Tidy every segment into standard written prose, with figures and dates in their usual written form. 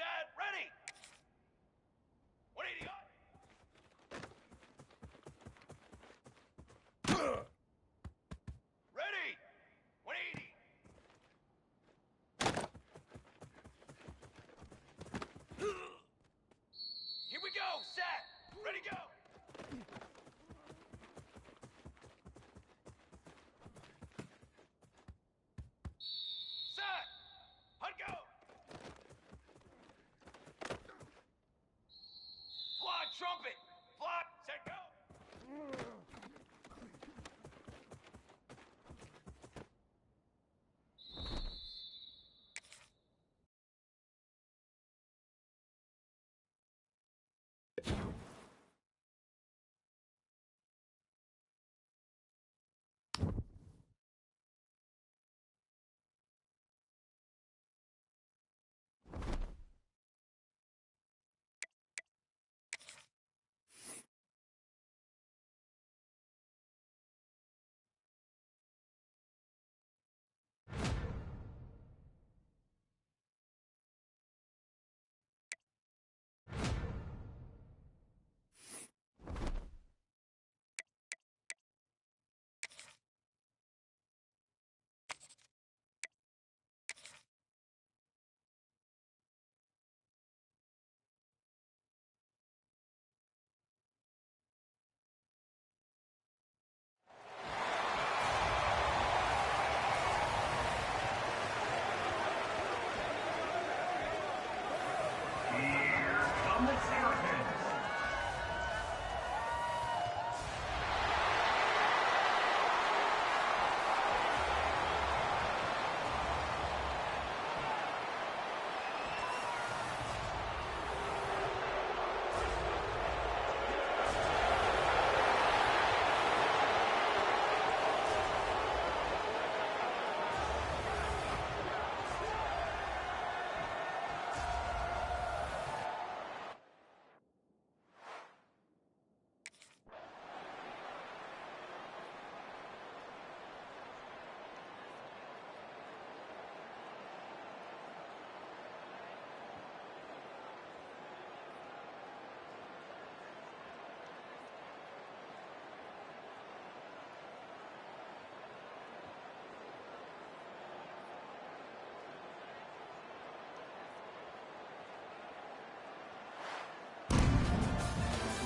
Set, ready! 180 up! Ready! 180! Here we go! Set! Ready, go! Set! Hunt, go! Fly, trumpet! Fly, set, go!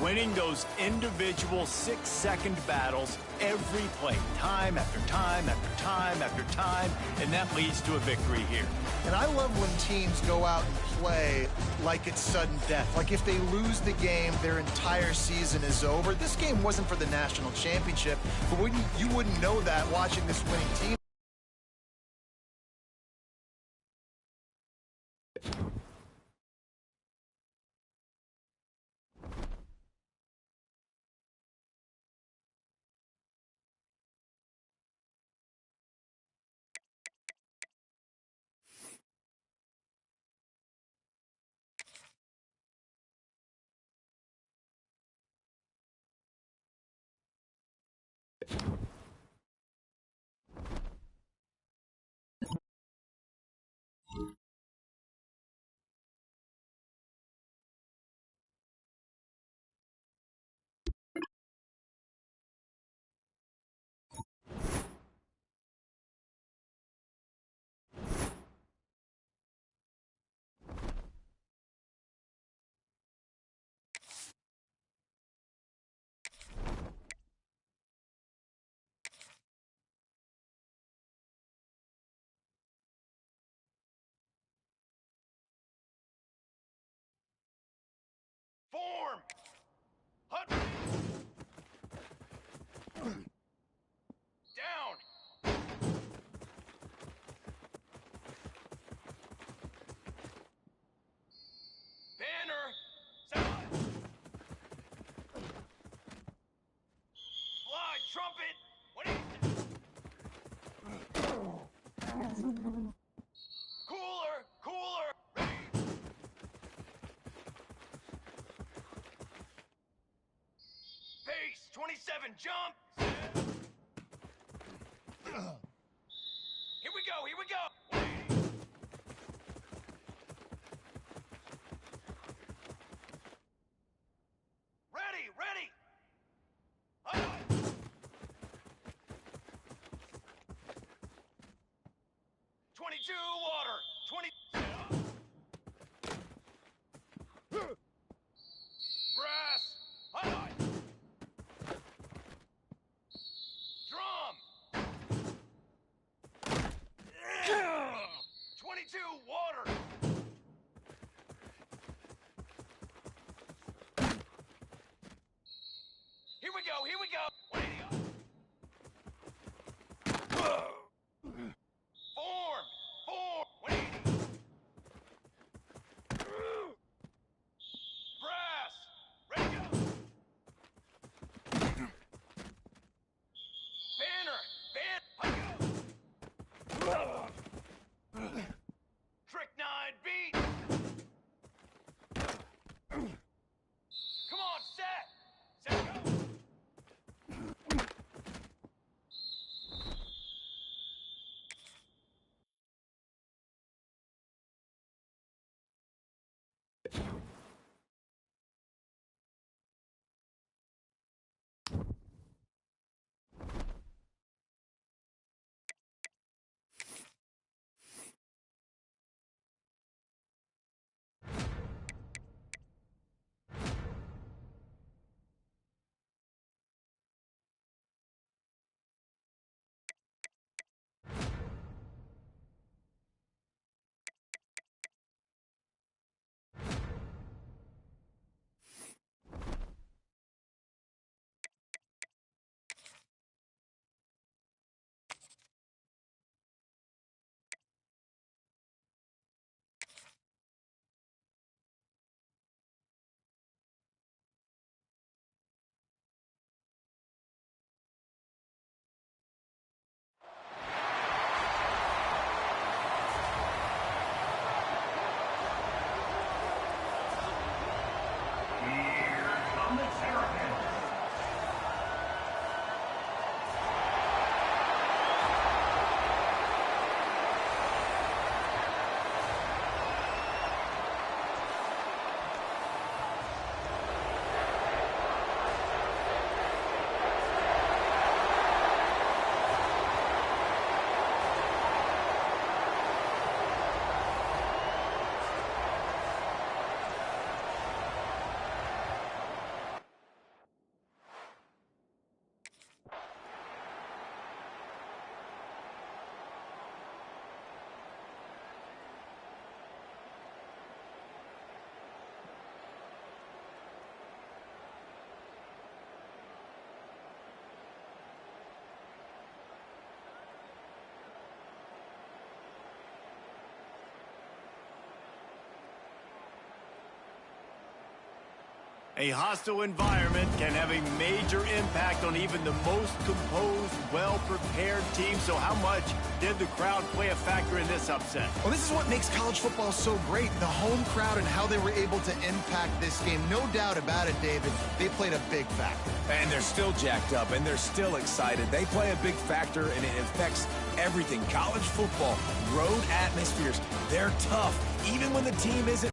Winning those individual 6-second battles every play, time after time after time after time, and that leads to a victory here. And I love when teams go out and play like it's sudden death. Like if they lose the game, their entire season is over. This game wasn't for the national championship, but you wouldn't know that watching this winning team. Form! Hunt! Down! Banner! Side! Fly, trumpet! What is it? Cooler! Cooler! Ready! Pace! 27, jump! Here we go, here we go! water. Here we go, here we go. 180 up. Form, 180. Brass, ready to go. Banner, Trick 9 beat. Come on, set, go. A hostile environment can have a major impact on even the most composed, well-prepared team. So how much did the crowd play a factor in this upset? Well, this is what makes college football so great, the home crowd and how they were able to impact this game. No doubt about it, David, they played a big factor. And they're still jacked up, and they're still excited. They play a big factor, and it affects everything. College football, road atmospheres, they're tough, even when the team isn't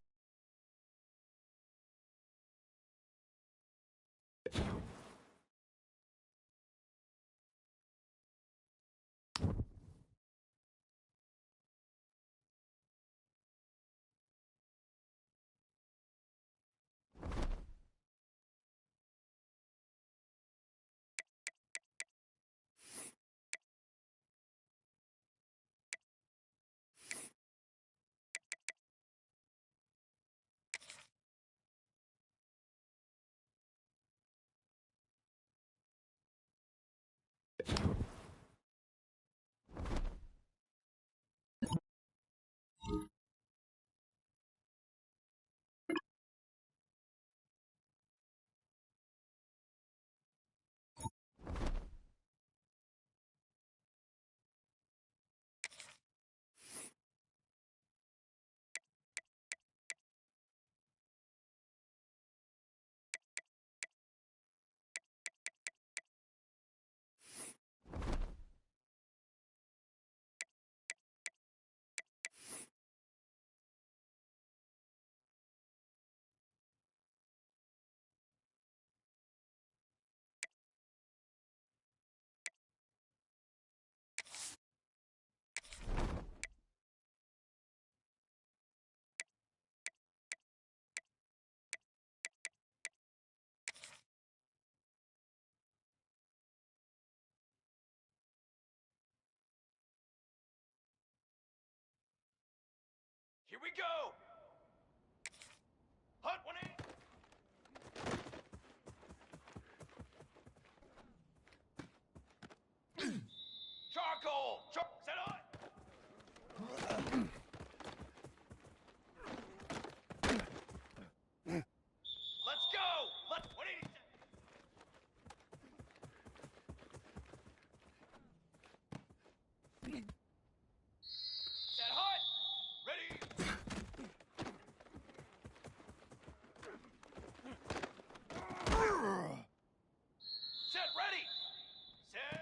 Here we go. Hut 180. Charcoal. Set on. Let's go. Let's 180. Set hut. Ready. Set ready. Set.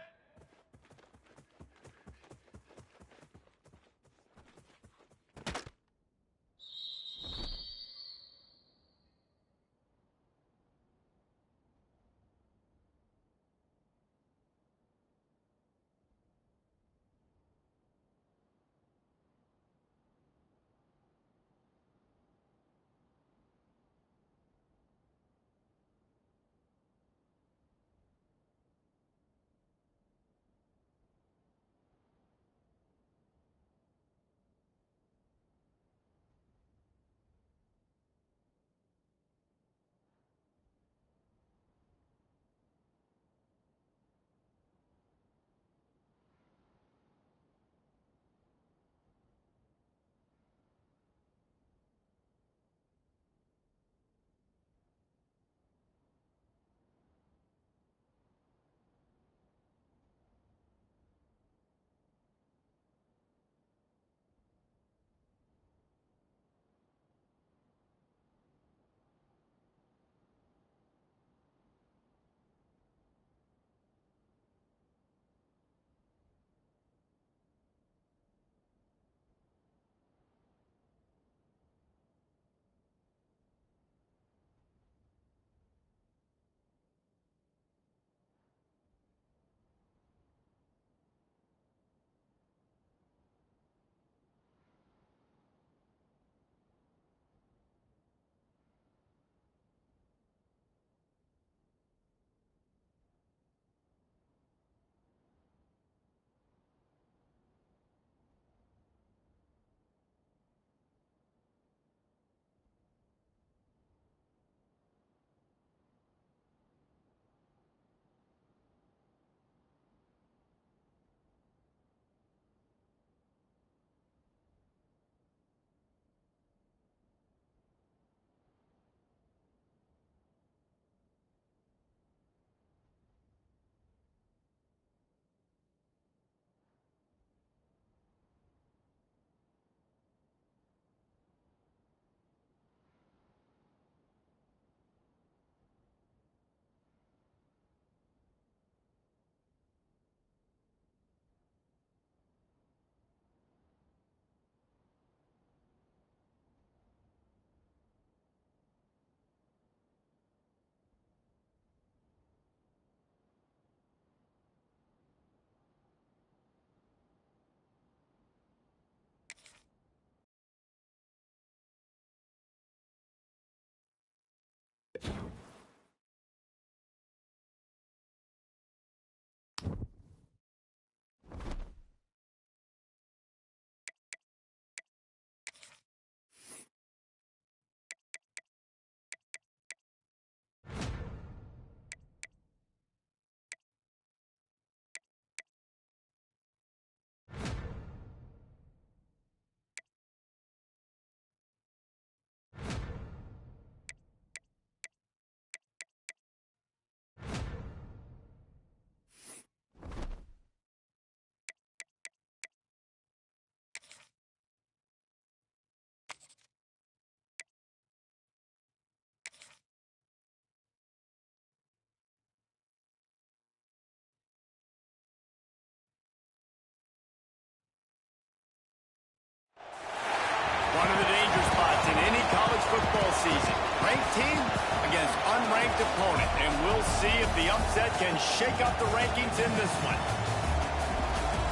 One of the danger spots in any college football season. Ranked team against unranked opponent. And we'll see if the upset can shake up the rankings in this one.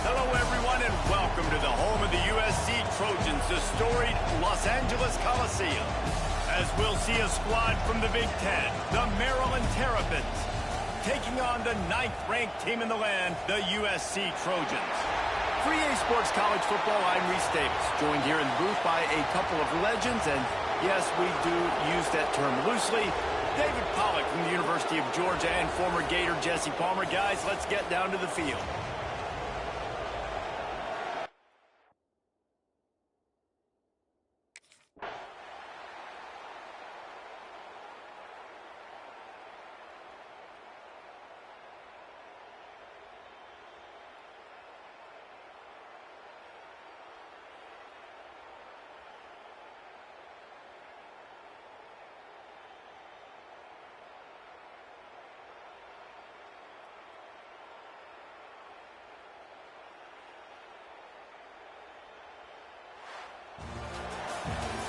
Hello, everyone, and welcome to the home of the USC Trojans, the storied Los Angeles Coliseum. As we'll see a squad from the Big Ten, the Maryland Terrapins, taking on the 9th-ranked team in the land, the USC Trojans. For EA Sports College Football, I'm Reese Davis, joined here in the booth by a couple of legends, and yes, we do use that term loosely. David Pollack from the University of Georgia and former Gator Jesse Palmer. Guys, let's get down to the field.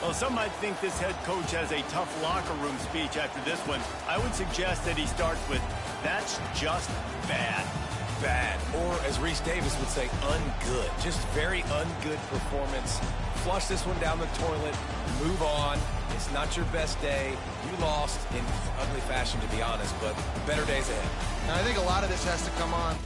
Well, some might think this head coach has a tough locker room speech after this one. I would suggest that he starts with, "That's just bad." Bad. Or, as Reese Davis would say, ungood. Just very ungood performance. Flush this one down the toilet. Move on. It's not your best day. You lost in ugly fashion, to be honest, but better days ahead. And I think a lot of this has to come on.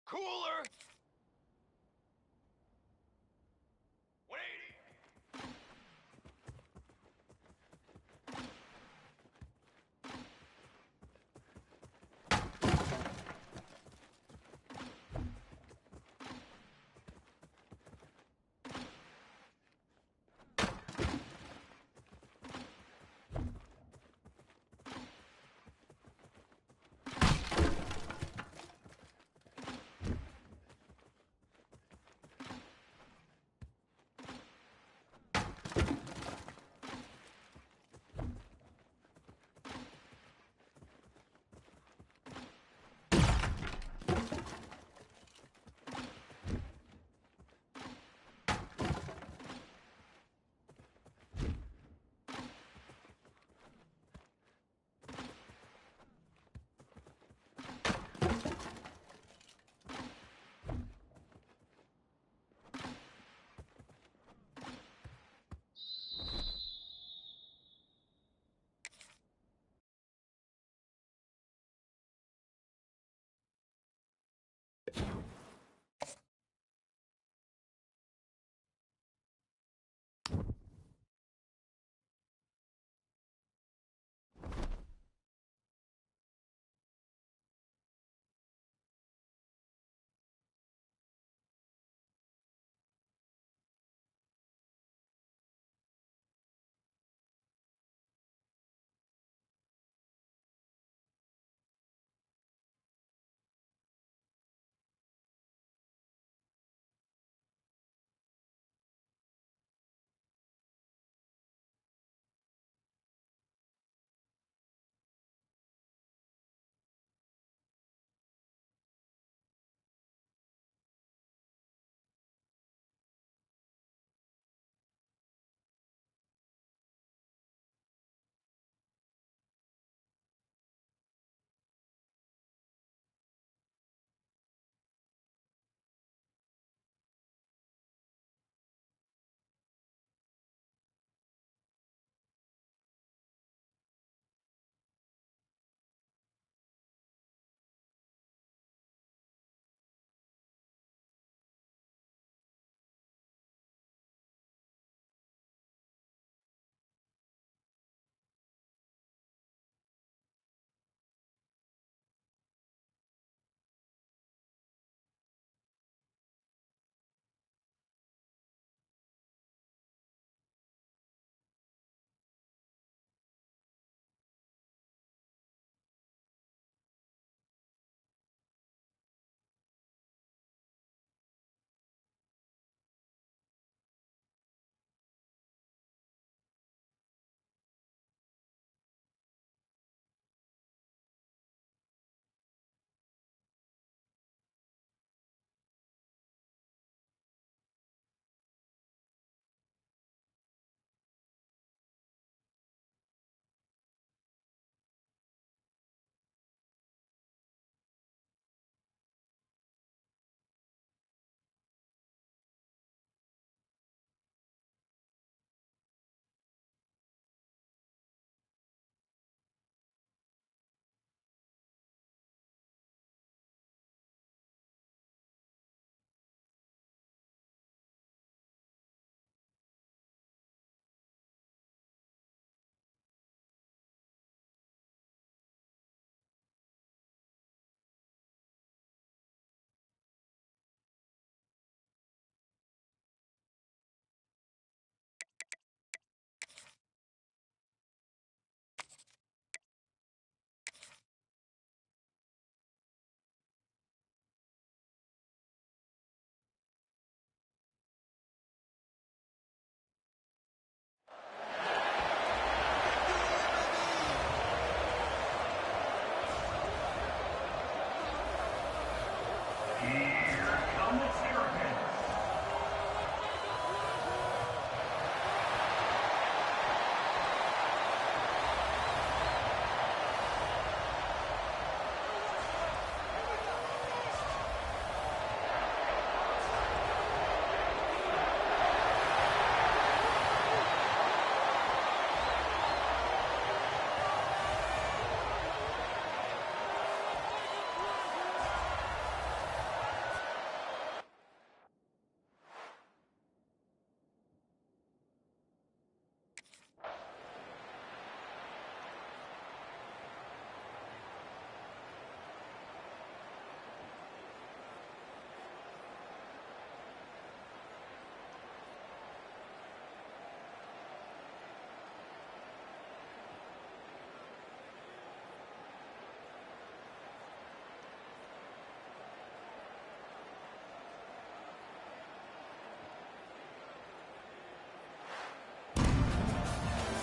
Cooler. 180.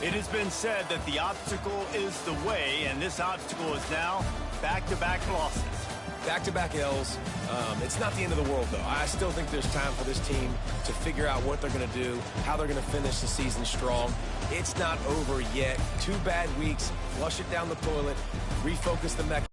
It has been said that the obstacle is the way, and this obstacle is now back-to-back losses. Back-to-back L's. It's not the end of the world, though. I still think there's time for this team to figure out what they're going to do, how they're going to finish the season strong. It's not over yet. 2 bad weeks. Flush it down the toilet. Refocus the mechanism.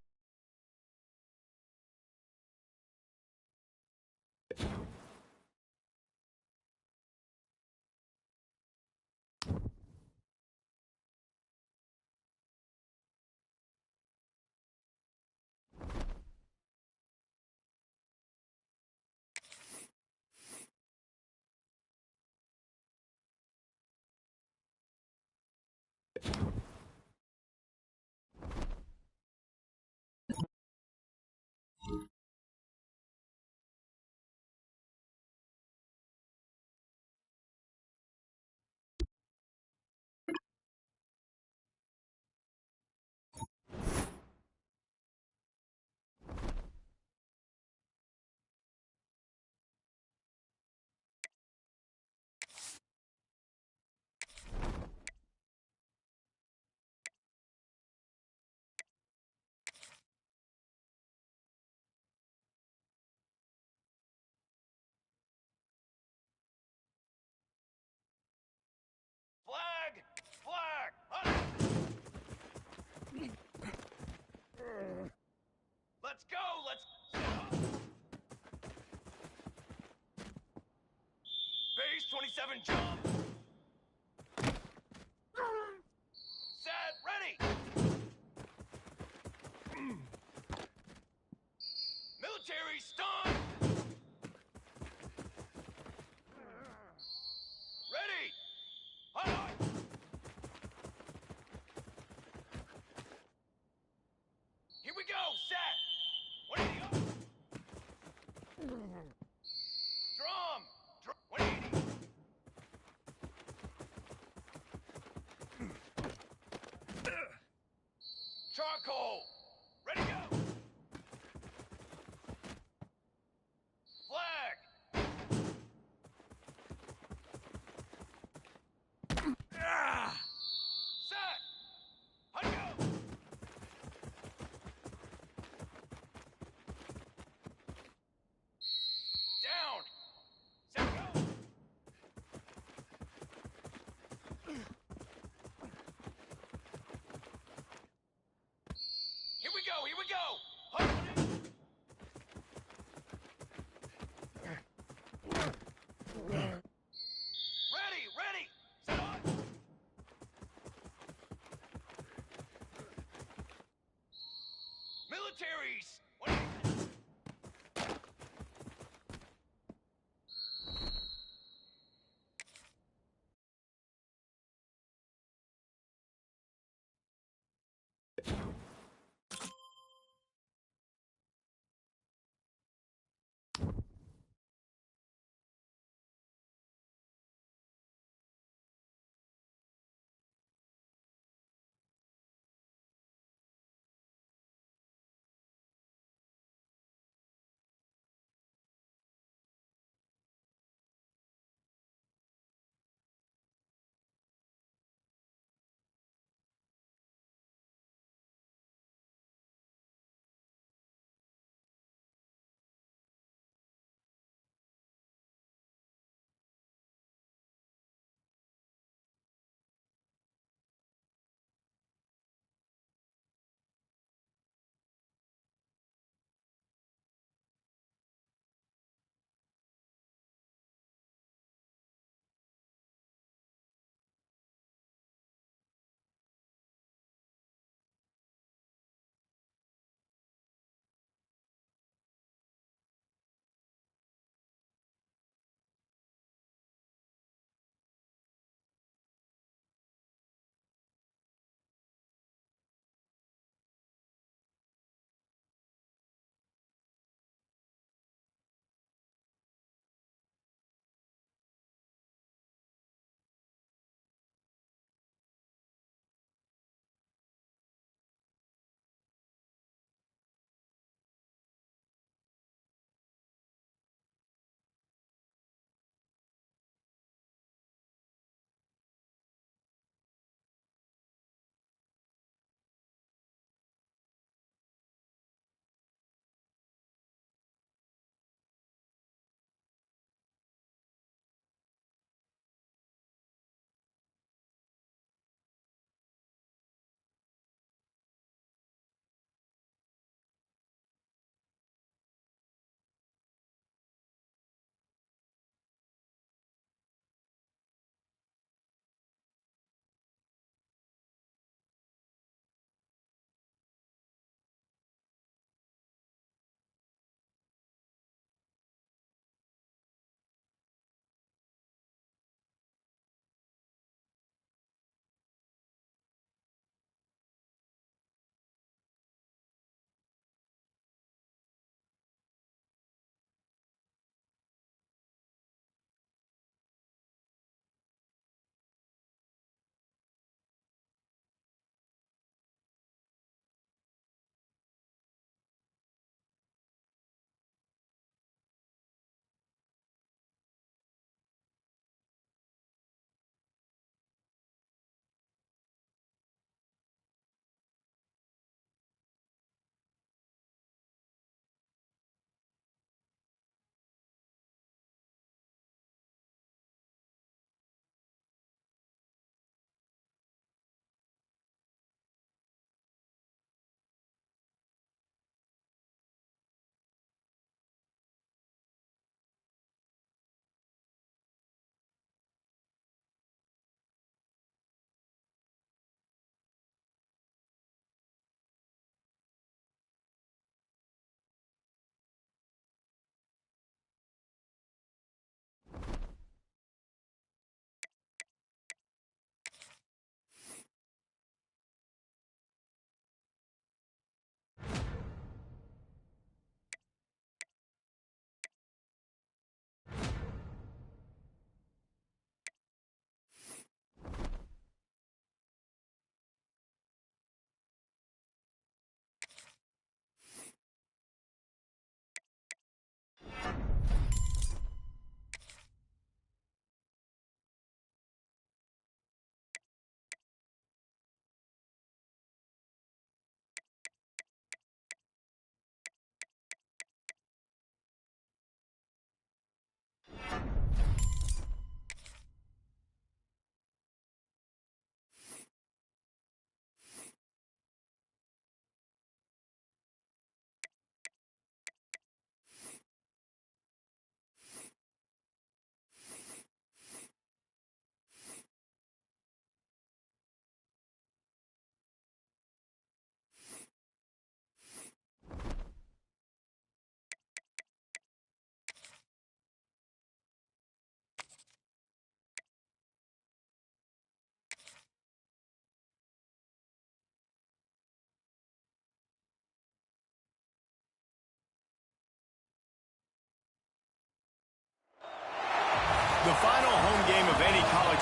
Flag! Flag! Let's go! Base 27 jump! Set! Ready! Military stun! Ready! Hot! Here we go! Set! 180 up! Drum! 180! Charcoal! Ready, go! Flag! Set! Hot, go! Down! Set, go! Here we go! Here we go! Hot, ready! Ready! Set on! Militaries!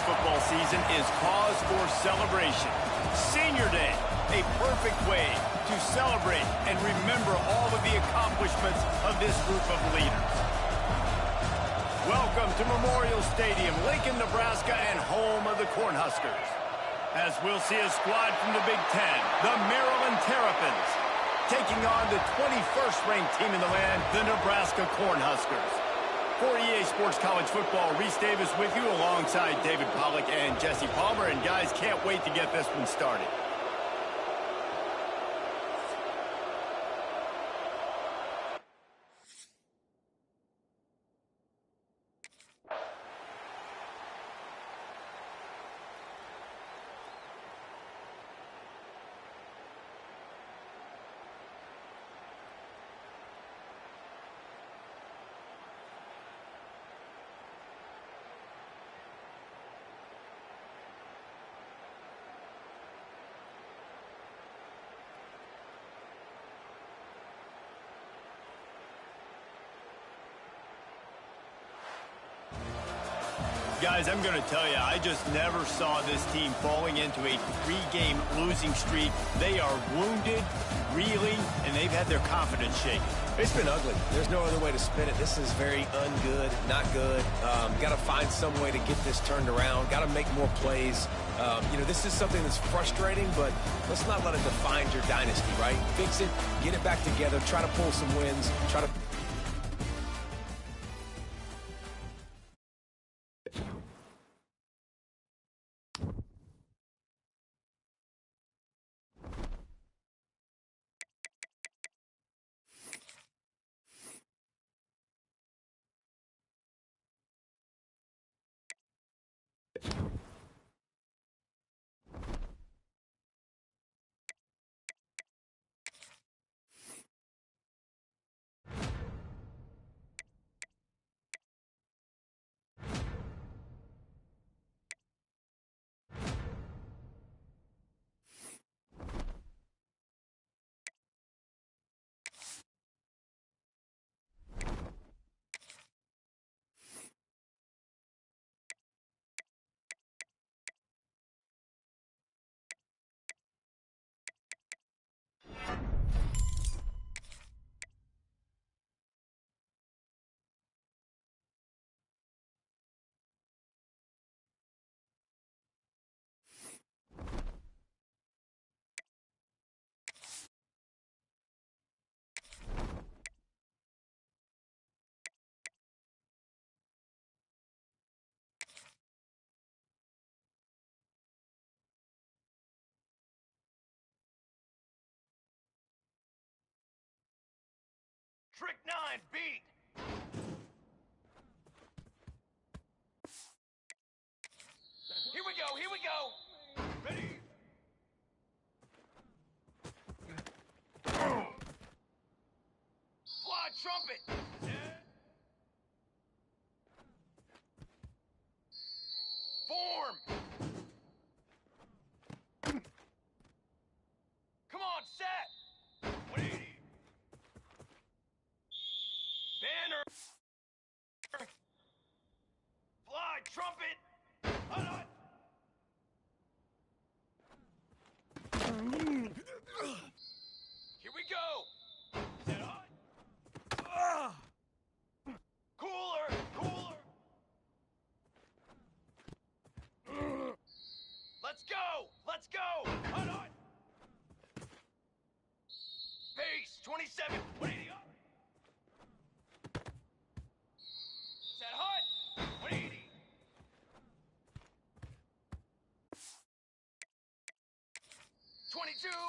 football season is cause for celebration. Senior Day, a perfect way to celebrate and remember all of the accomplishments of this group of leaders. Welcome to Memorial Stadium, Lincoln, Nebraska, and home of the Cornhuskers. As we'll see a squad from the Big Ten, the Maryland Terrapins, taking on the 21st ranked team in the land, the Nebraska Cornhuskers. For EA Sports College Football, Reese Davis with you alongside David Pollack and Jesse Palmer. And guys, can't wait to get this one started. Guys, I'm going to tell you, I just never saw this team falling into a three-game losing streak. They are wounded, reeling, and they've had their confidence shaken. It's been ugly. There's no other way to spin it. This is very ungood, not good. Got to find some way to get this turned around. Got to make more plays. You know, this is something that's frustrating, but let's not let it define your dynasty, right? Fix it, get it back together, try to pull some wins, try to... Trick 9, beat! Here we go, here we go! Ready? Fly trumpet! Form! Come on, set! 180! Banner! Fly trumpet! Hold on! Here we go! Set on! Cooler! Cooler! Let's go! Let's go! Hold on! Pace! 27! 180 up! Set hot! 180!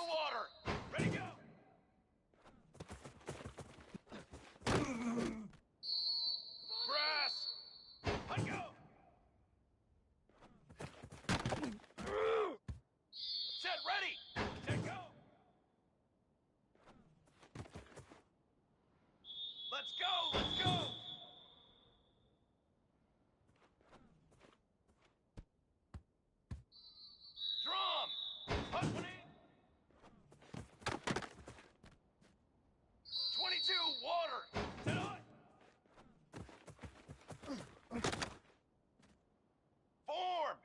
Water! Ready, go! Brass! Let go! Set, ready! Set, go! Let's go! Let's go! Drum! Hot 180! 22, water! Set on! Form!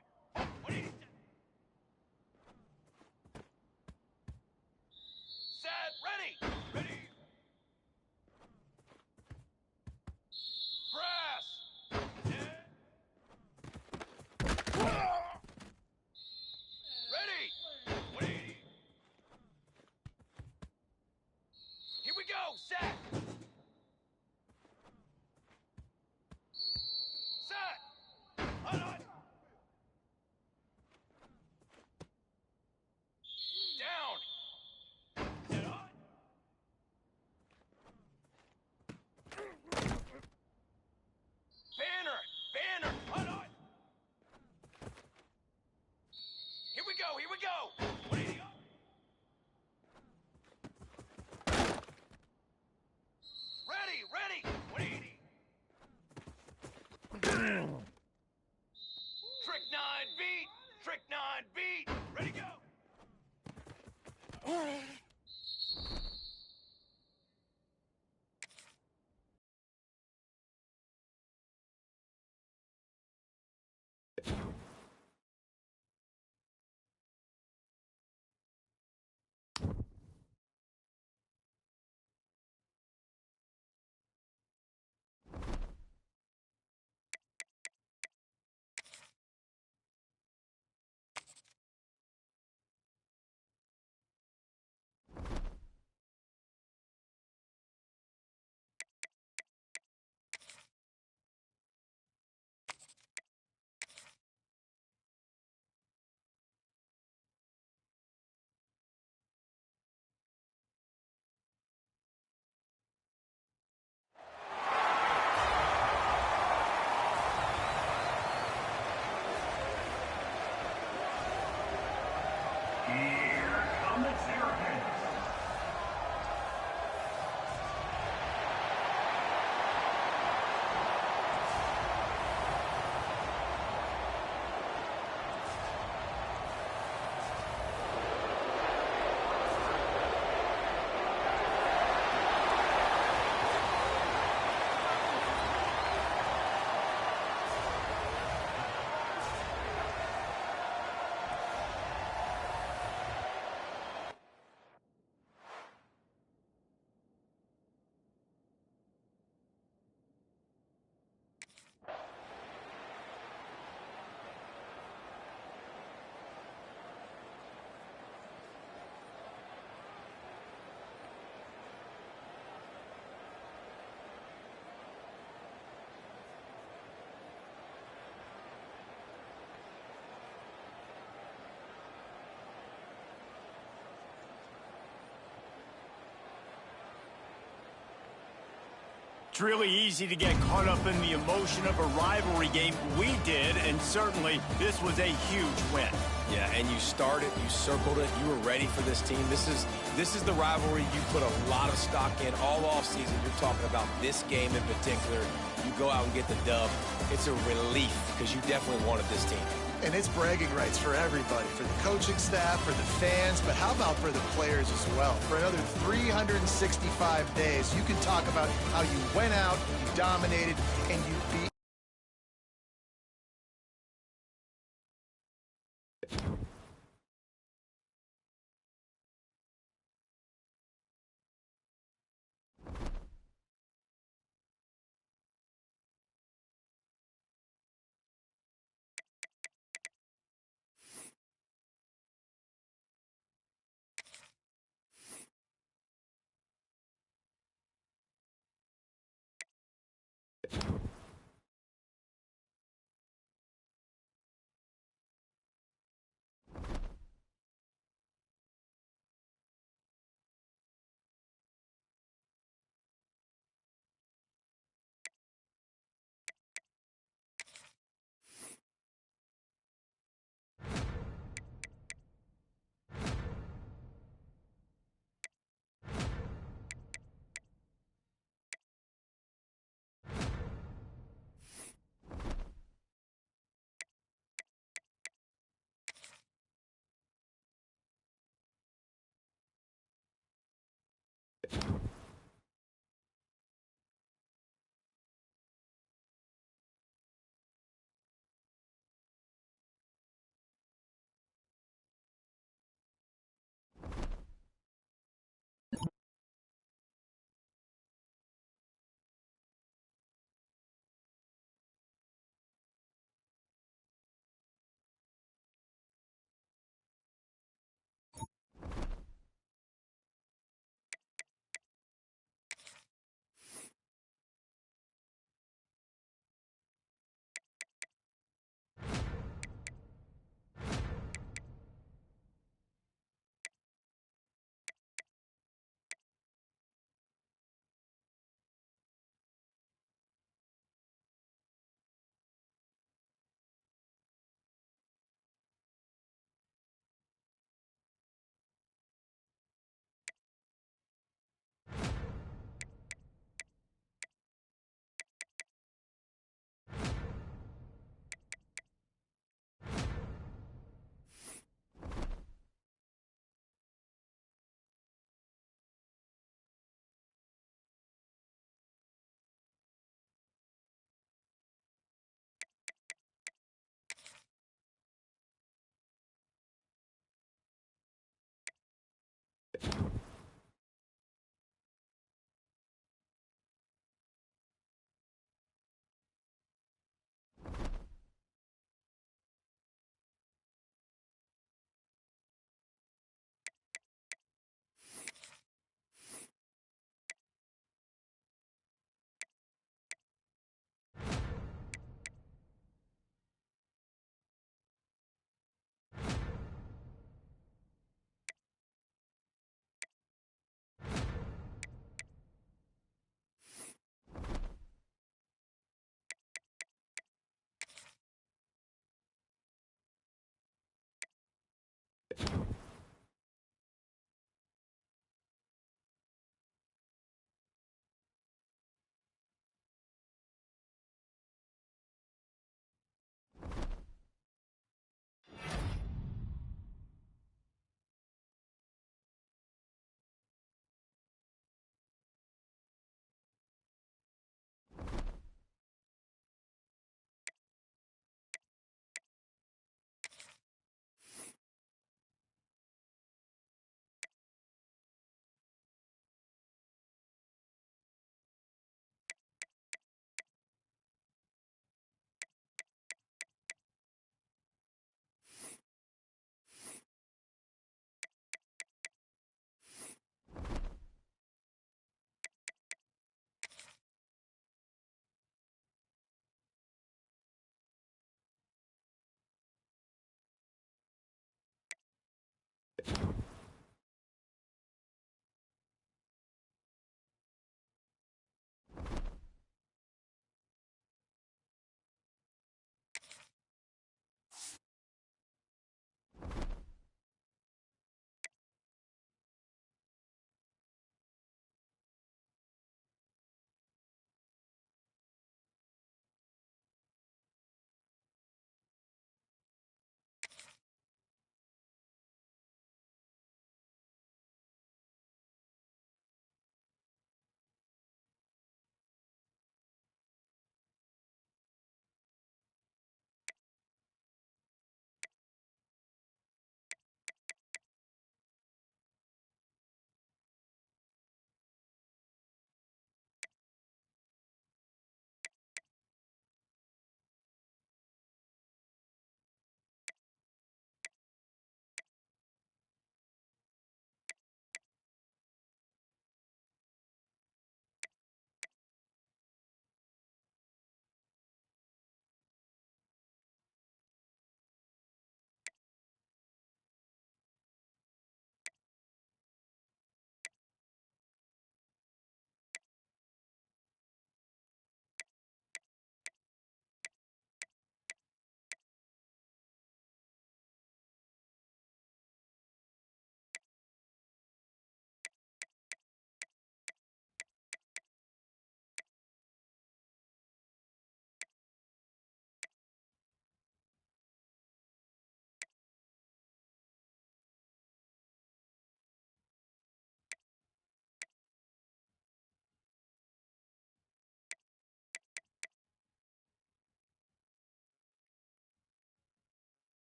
Set. Ready. Ready. Press. Ready. 180. Here we go. Set. Set. Hold on. Down. Set on. Banner. Banner. Hold on. Here we go. Here we go. 180 up. Ready. Ready. 180. Trick 9 beat. Trick 9 beat. Ready, go. Here come the Terrapins. It's really easy to get caught up in the emotion of a rivalry game. We did, and certainly this was a huge win. Yeah, and you started, you circled it, you were ready for this team. This is the rivalry you put a lot of stock in all offseason. You're talking about this game in particular. You go out and get the dub. It's a relief because you definitely wanted this team. And it's bragging rights for everybody, for the coaching staff, for the fans, but how about for the players as well? For another 365 days, you can talk about how you went out, you dominated, and you beat.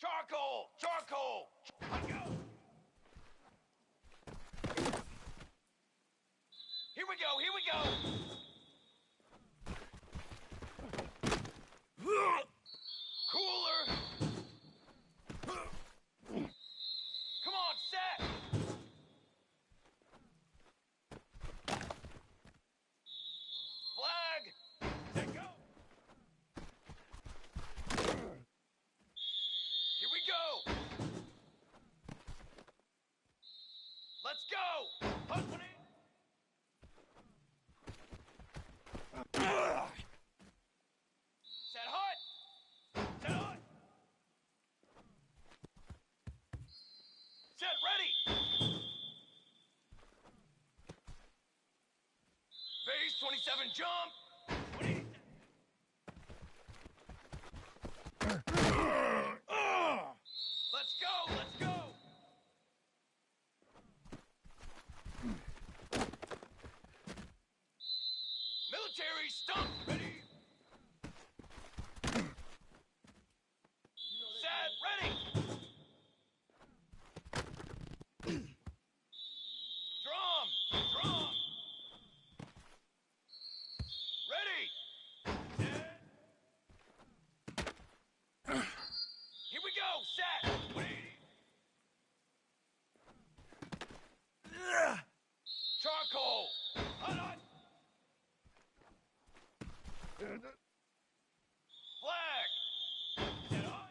Charcoal! Charcoal! Let's go! Here we go! Here we go! Cooler! Come on, set! Flag! Set, go! Here we go! Let's go! Hut one in! Set hut! Set hut! Set ready! Base 27 jump! 20. Let's go! Let's go! Military stump ready! Set ready! Drum! Drum! Ready! Set! Here we go! Set! 180! Charcoal! Hut on! Flag! Set on!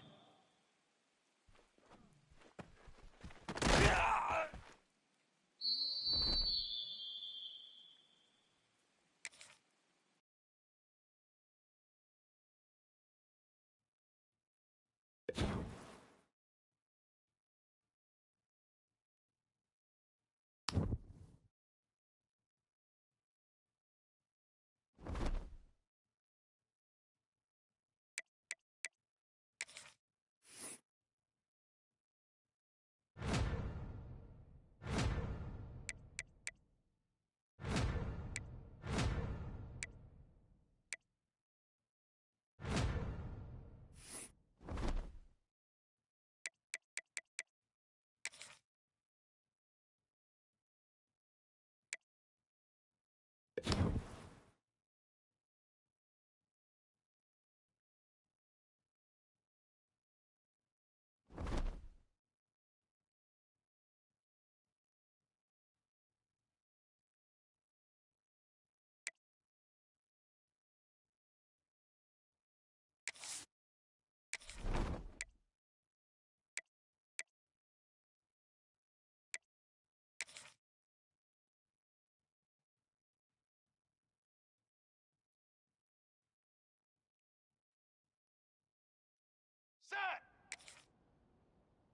Set!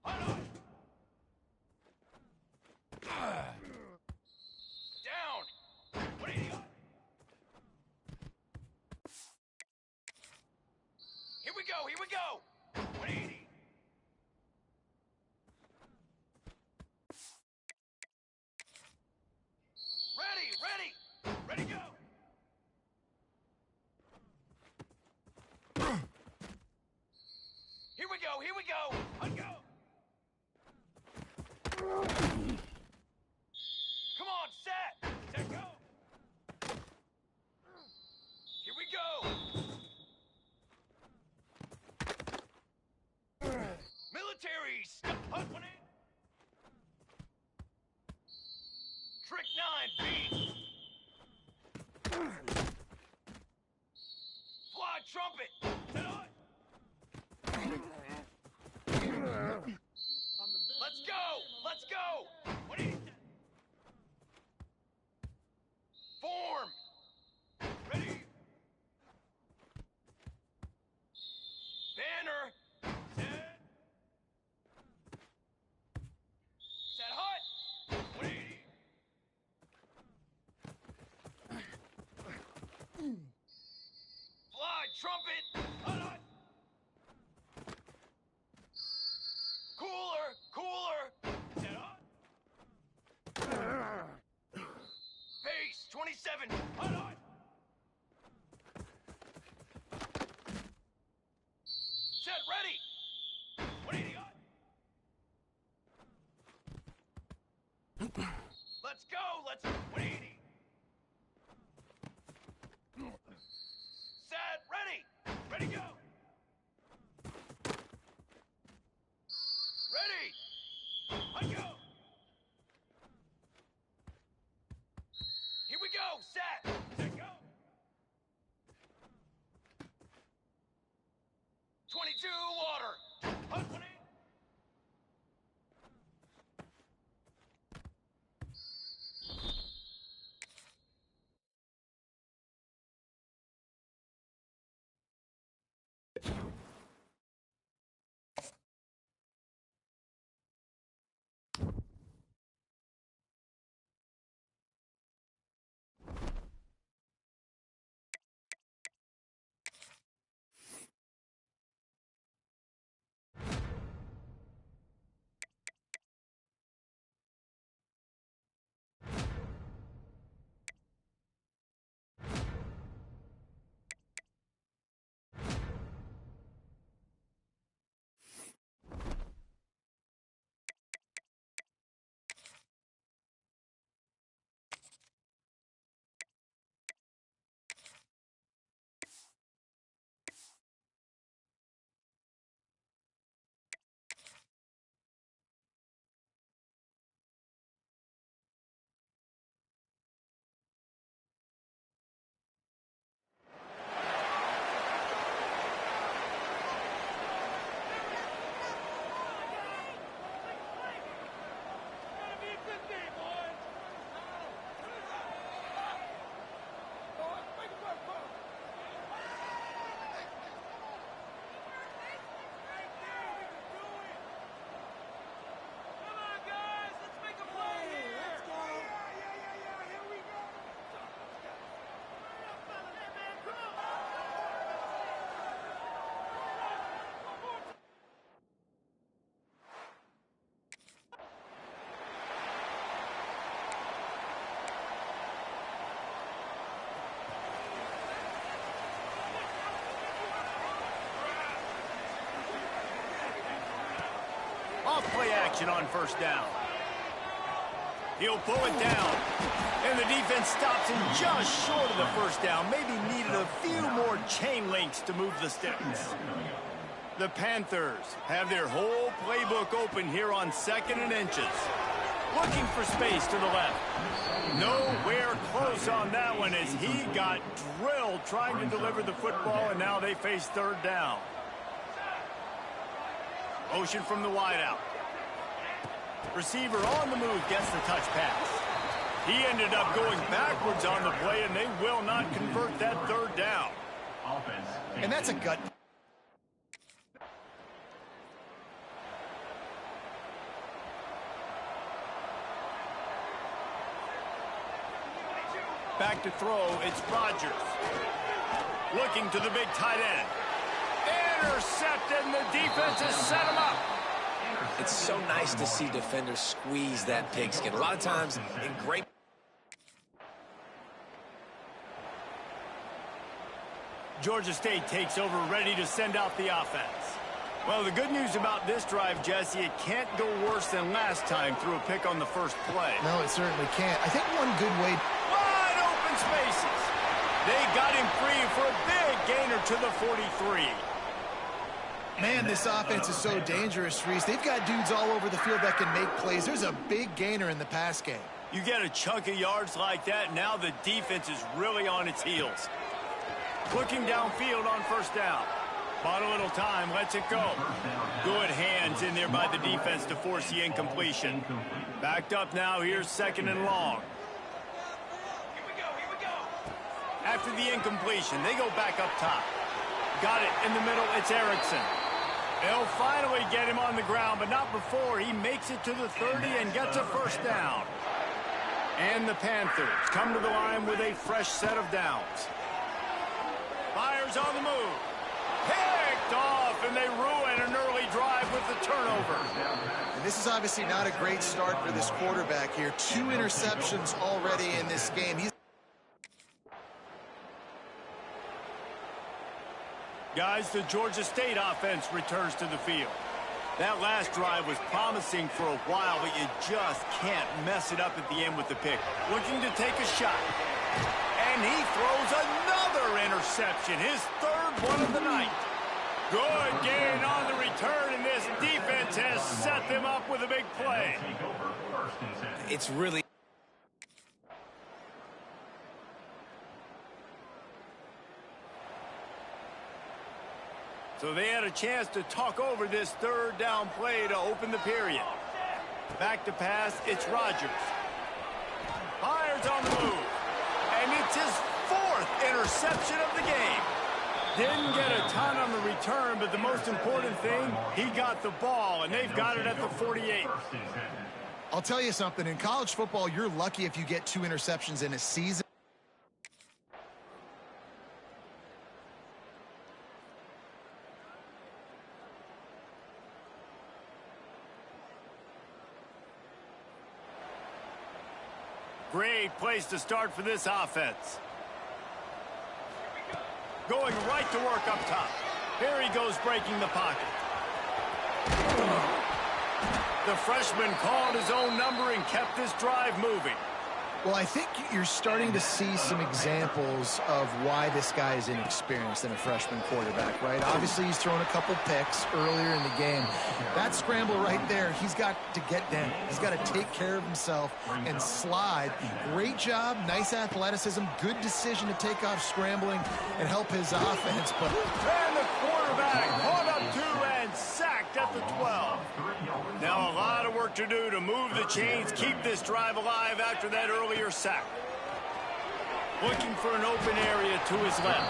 Hut on! Down! 180 up! Here we go! Here we go! 180! Ready! Ready! Ready, go! Here we go! Here we go! Hut go! Come on, set! Set, go! Here we go! Military stuff! Hut one in! Trick 9B! Fly trumpet! Set on! Let's go! Let's go! What do you... Form! Ready! Banner! Set! Set hut! 180! Fly trumpet! Hut on! Cooler! Cooler! Set on! Base 27! Hut on! Set ready! 180 Let's go. Let's 180. Set. Ready. Ready, go. Ready. Let's go. Here we go. Set. Set, go. 22 water. 120. Off-play action on first down. He'll pull it down. And the defense stops him just short of the first down. Maybe needed a few more chain links to move the sticks. The Panthers have their whole playbook open here on 2nd and inches. Looking for space to the left. Nowhere close on that one as he got drilled trying to deliver the football, and now they face 3rd down. Motion from the wideout. Receiver on the move gets the touch pass. He ended up going backwards on the play, and they will not convert that 3rd down. And that's a gut. Back to throw, it's Rodgers. Looking to the big tight end. Intercepted, and the defense has set him up. It's so nice to see defenders squeeze that pigskin. A lot of times in great... Georgia State takes over, ready to send out the offense. Well, the good news about this drive, Jesse, it can't go worse than last time through a pick on the first play. No, it certainly can't. I think one good way... Wide open spaces. They got him free for a big gainer to the 43. Man, this offense is so dangerous, Reese. They've got dudes all over the field that can make plays. There's a big gainer in the pass game. You get a chunk of yards like that, now the defense is really on its heels. Looking downfield on first down. Bought a little time, lets it go. Good hands in there by the defense to force the incompletion. Backed up now, here's 2nd and long. Here we go. Here we go. After the incompletion, they go back up top. Got it in the middle, it's Erickson. They'll finally get him on the ground, but not before he makes it to the 30 and gets a first down. And the Panthers come to the line with a fresh set of downs. Fires on the move. Picked off, and they ruin an early drive with the turnover. And this is obviously not a great start for this quarterback here. 2 interceptions already in this game. Guys, the Georgia State offense returns to the field. That last drive was promising for a while, but you just can't mess it up at the end with the pick. Looking to take a shot. And he throws another interception, his third one of the night. Good gain on the return, and this defense has set them up with a big play. It's really... So they had a chance to talk over this third down play to open the period. Back to pass, it's Rodgers. Fires on the move. And it's his fourth interception of the game. Didn't get a ton on the return, but the most important thing, he got the ball, and they've got it at the 48. I'll tell you something. In college football, you're lucky if you get 2 interceptions in a season. Great place to start for this offense. Going right to work up top. Here he goes, breaking the pocket. The freshman called his own number and kept this drive moving. Well, I think you're starting to see some examples of why this guy is inexperienced in a freshman quarterback, right? Obviously, he's thrown a couple picks earlier in the game. That scramble right there, he's got to get down. He's got to take care of himself and slide. Great job, nice athleticism, good decision to take off scrambling and help his offense. But and the quarterback caught up 2 and sacked at the 12. Now a lot of work to do to move the chains, keep this drive alive after that earlier sack. Looking for an open area to his left.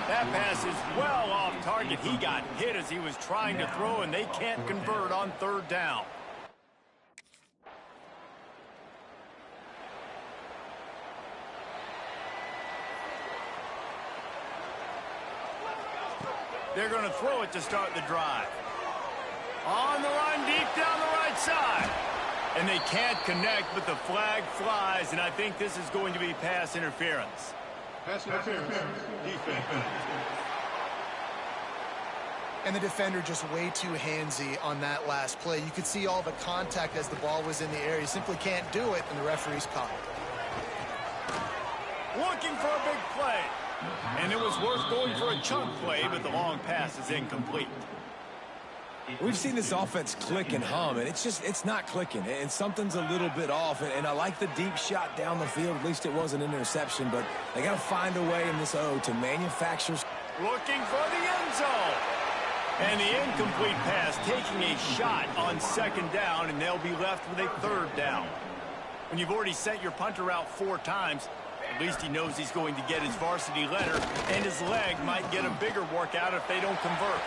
That pass is well off target. He got hit as he was trying to throw, and they can't convert on third down. They're going to throw it to start the drive. On the run, deep down the right side. And they can't connect, but the flag flies, and I think this is going to be pass interference. Pass interference. Defense. And the defender just way too handsy on that last play. You could see all the contact as the ball was in the air. You simply can't do it, and the referee's caught it. Looking for a big play. And it was worth going for a chunk play, but the long pass is incomplete. We've seen this offense click and hum, and it's not clicking, and something's a little bit off. And I like the deep shot down the field. At least it wasn't an interception, but they got to find a way in this O to manufacture. Looking for the end zone. And the incomplete pass taking a shot on second down, and they'll be left with a third down. When you've already sent your punter out 4 times, at least he knows he's going to get his varsity letter, and his leg might get a bigger workout if they don't convert.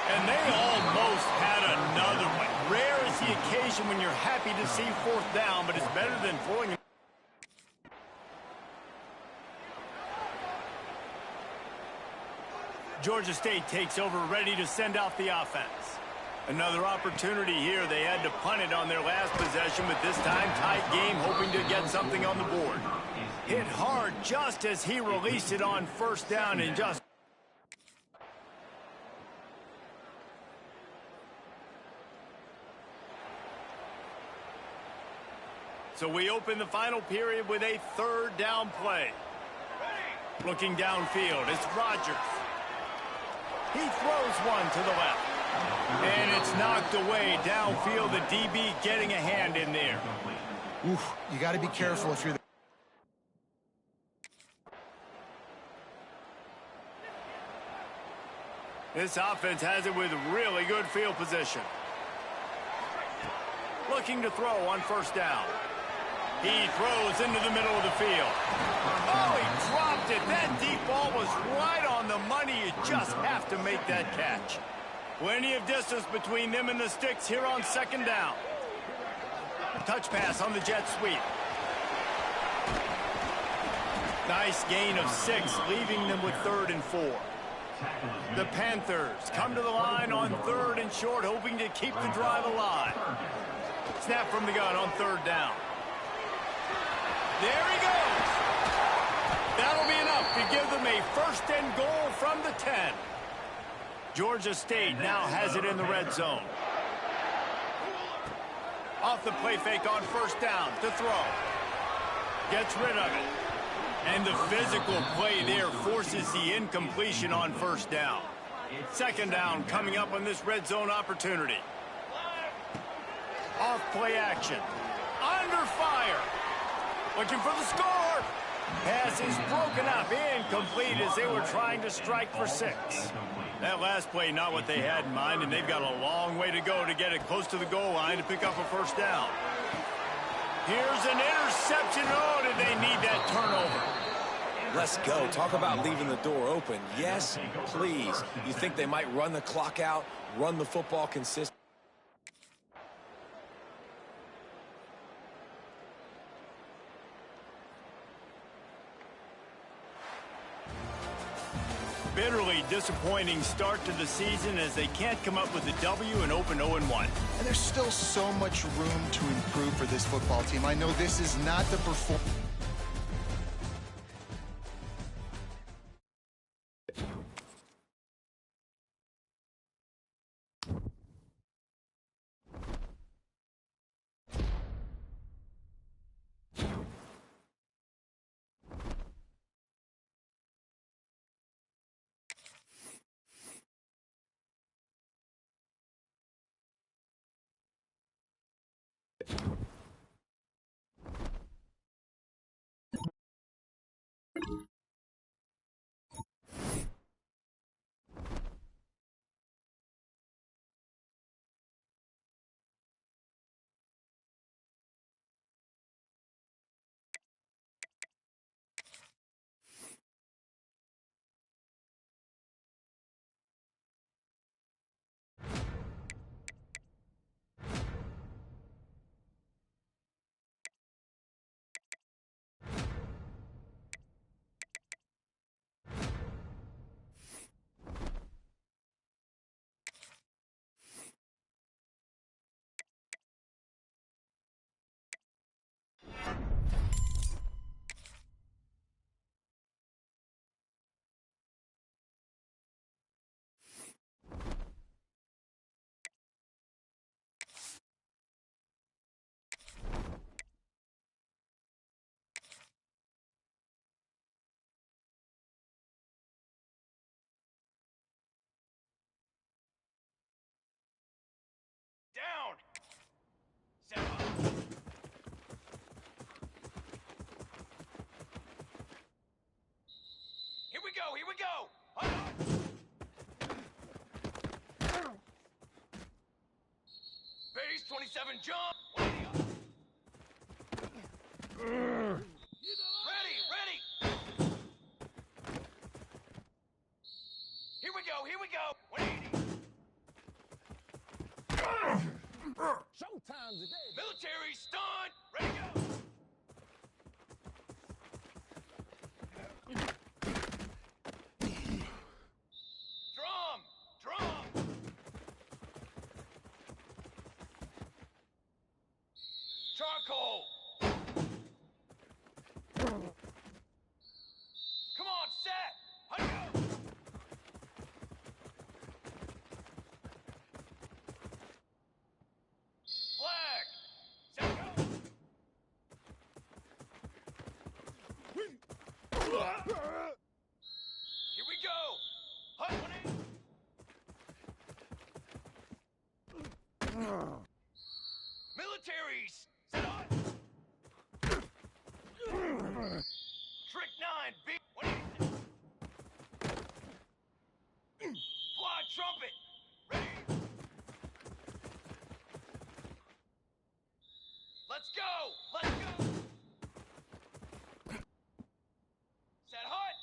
And they almost had another one. Rare is the occasion when you're happy to see 4th down, but it's better than throwing it. Georgia State takes over, ready to send out the offense. Another opportunity here. They had to punt it on their last possession, but this time tight game, hoping to get something on the board. Hit hard just as he released it on 1st down, and just... So we open the final period with a 3rd down play. Looking downfield, it's Rodgers. He throws one to the left. And it's knocked away downfield. The DB getting a hand in there. Oof, you got to be careful if you're the... This offense has it with really good field position. Looking to throw on 1st down. He throws into the middle of the field. Oh, he dropped it. That deep ball was right on the money. You just have to make that catch. Plenty of distance between them and the sticks here on 2nd down. Touch pass on the jet sweep. Nice gain of 6, leaving them with 3rd and 4. The Panthers come to the line on 3rd and short, hoping to keep the drive alive. Snap from the gun on 3rd down. There he goes. That'll be enough to give them a 1st and goal from the 10. Georgia State now has it in the red zone. Off the play fake on first down to throw. Gets rid of it. And the physical play there forces the incompletion on first down. Second down coming up on this red zone opportunity. Off play action. Under fire. Looking for the score. Pass is broken up. Incomplete as they were trying to strike for 6. That last play, not what they had in mind, and they've got a long way to go to get it close to the goal line to pick up a first down. Here's an interception. Oh, did they need that turnover? Let's go. Talk about leaving the door open. Yes, please. You think they might run the clock out, run the football consistently? Bitterly disappointing start to the season as they can't come up with a W and open 0-1. And there's still so much room to improve for this football team. I know this is not the performance. Down. Set up. Here we go. Here we go. Hold on. Base 27 jump. Ready. Ready. Here we go. Here we go. 180. Showtime today. Military stunt. Ready to go. Drum. Drum. Charcoal. Come on, set. How'd it go? Flag. Set, go. Here we go. Hut 180. Militaries. Set on. Trick 9. Big 180. Fly trumpet. Ready. Let's go. Let's go. Set hut.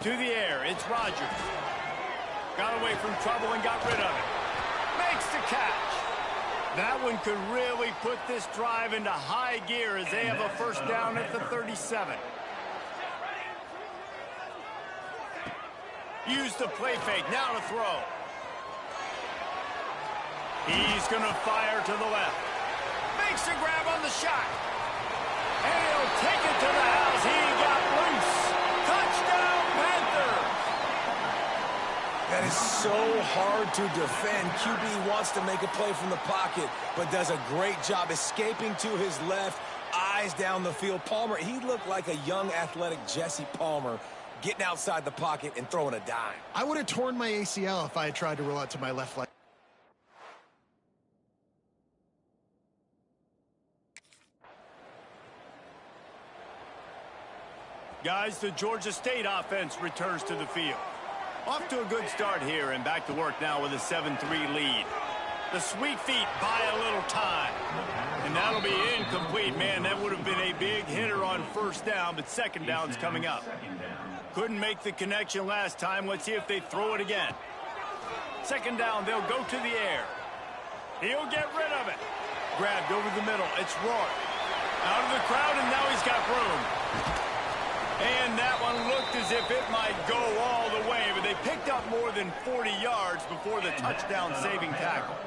To the air, it's Rodgers. Got away from trouble and got rid of it. Makes the catch. That one could really put this drive into high gear as they have a first down at the 37. Use the play fake, now to throw. He's going to fire to the left. Makes a grab on the shot. And he'll take it to the house. He got loose. Touchdown, Panthers. That is so hard to defend. QB wants to make a play from the pocket, but does a great job escaping to his left, eyes down the field. Palmer, he looked like a young athletic Jesse Palmer, getting outside the pocket and throwing a dime. I would have torn my ACL if I had tried to roll out to my left leg. Guys, the Georgia State offense returns to the field. Off to a good start here and back to work now with a 7-3 lead. The sweet feet buy a little time. And that'll be incomplete. Man, that would have been a big hitter on first down, but second down's coming up. Couldn't make the connection last time. Let's see if they throw it again. Second down, they'll go to the air. He'll get rid of it. Grabbed over the middle. It's Rourke. Out of the crowd, and now he's got room. And that one looked as if it might go all the way, but they picked up more than 40 yards before the touchdown-saving tackle.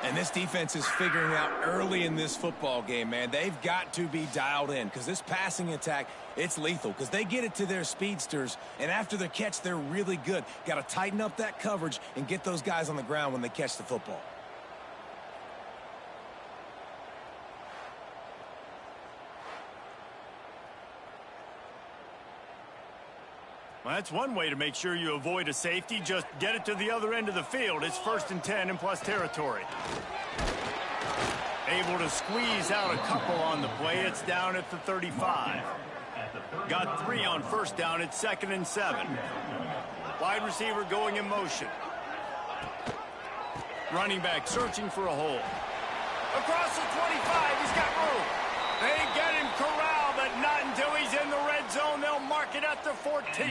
And this defense is figuring out early in this football game, man. They've got to be dialed in because this passing attack, it's lethal because they get it to their speedsters, and after the catch, they're really good. Got to tighten up that coverage and get those guys on the ground when they catch the football. Well, that's one way to make sure you avoid a safety. Just get it to the other end of the field. It's 1st and 10 in plus territory. Able to squeeze out a couple on the play. It's down at the 35. Got 3 on first down. It's 2nd and 7. Wide receiver going in motion. Running back searching for a hole. Across the 25. He's got room. They get him corralled, but not until he's in the red zone. They'll mark it at the 14.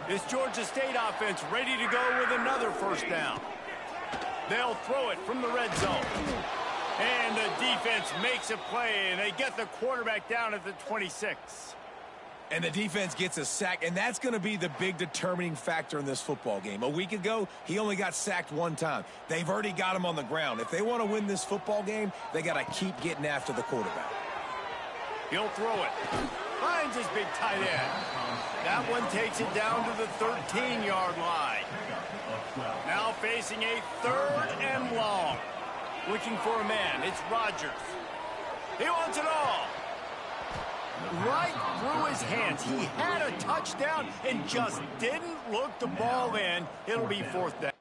This Georgia State offense ready to go with another first down. They'll throw it from the red zone. And the defense makes a play, and they get the quarterback down at the 26. And the defense gets a sack, and that's going to be the big determining factor in this football game. A week ago, he only got sacked 1 time. They've already got him on the ground. If they want to win this football game, they got to keep getting after the quarterback. He'll throw it. Finds his big tight end. That one takes it down to the 13-yard line. Now facing a 3rd and long. Looking for a man. It's Rodgers. He wants it all. Right through his hands. He had a touchdown and just didn't look the ball in. It'll be 4th down.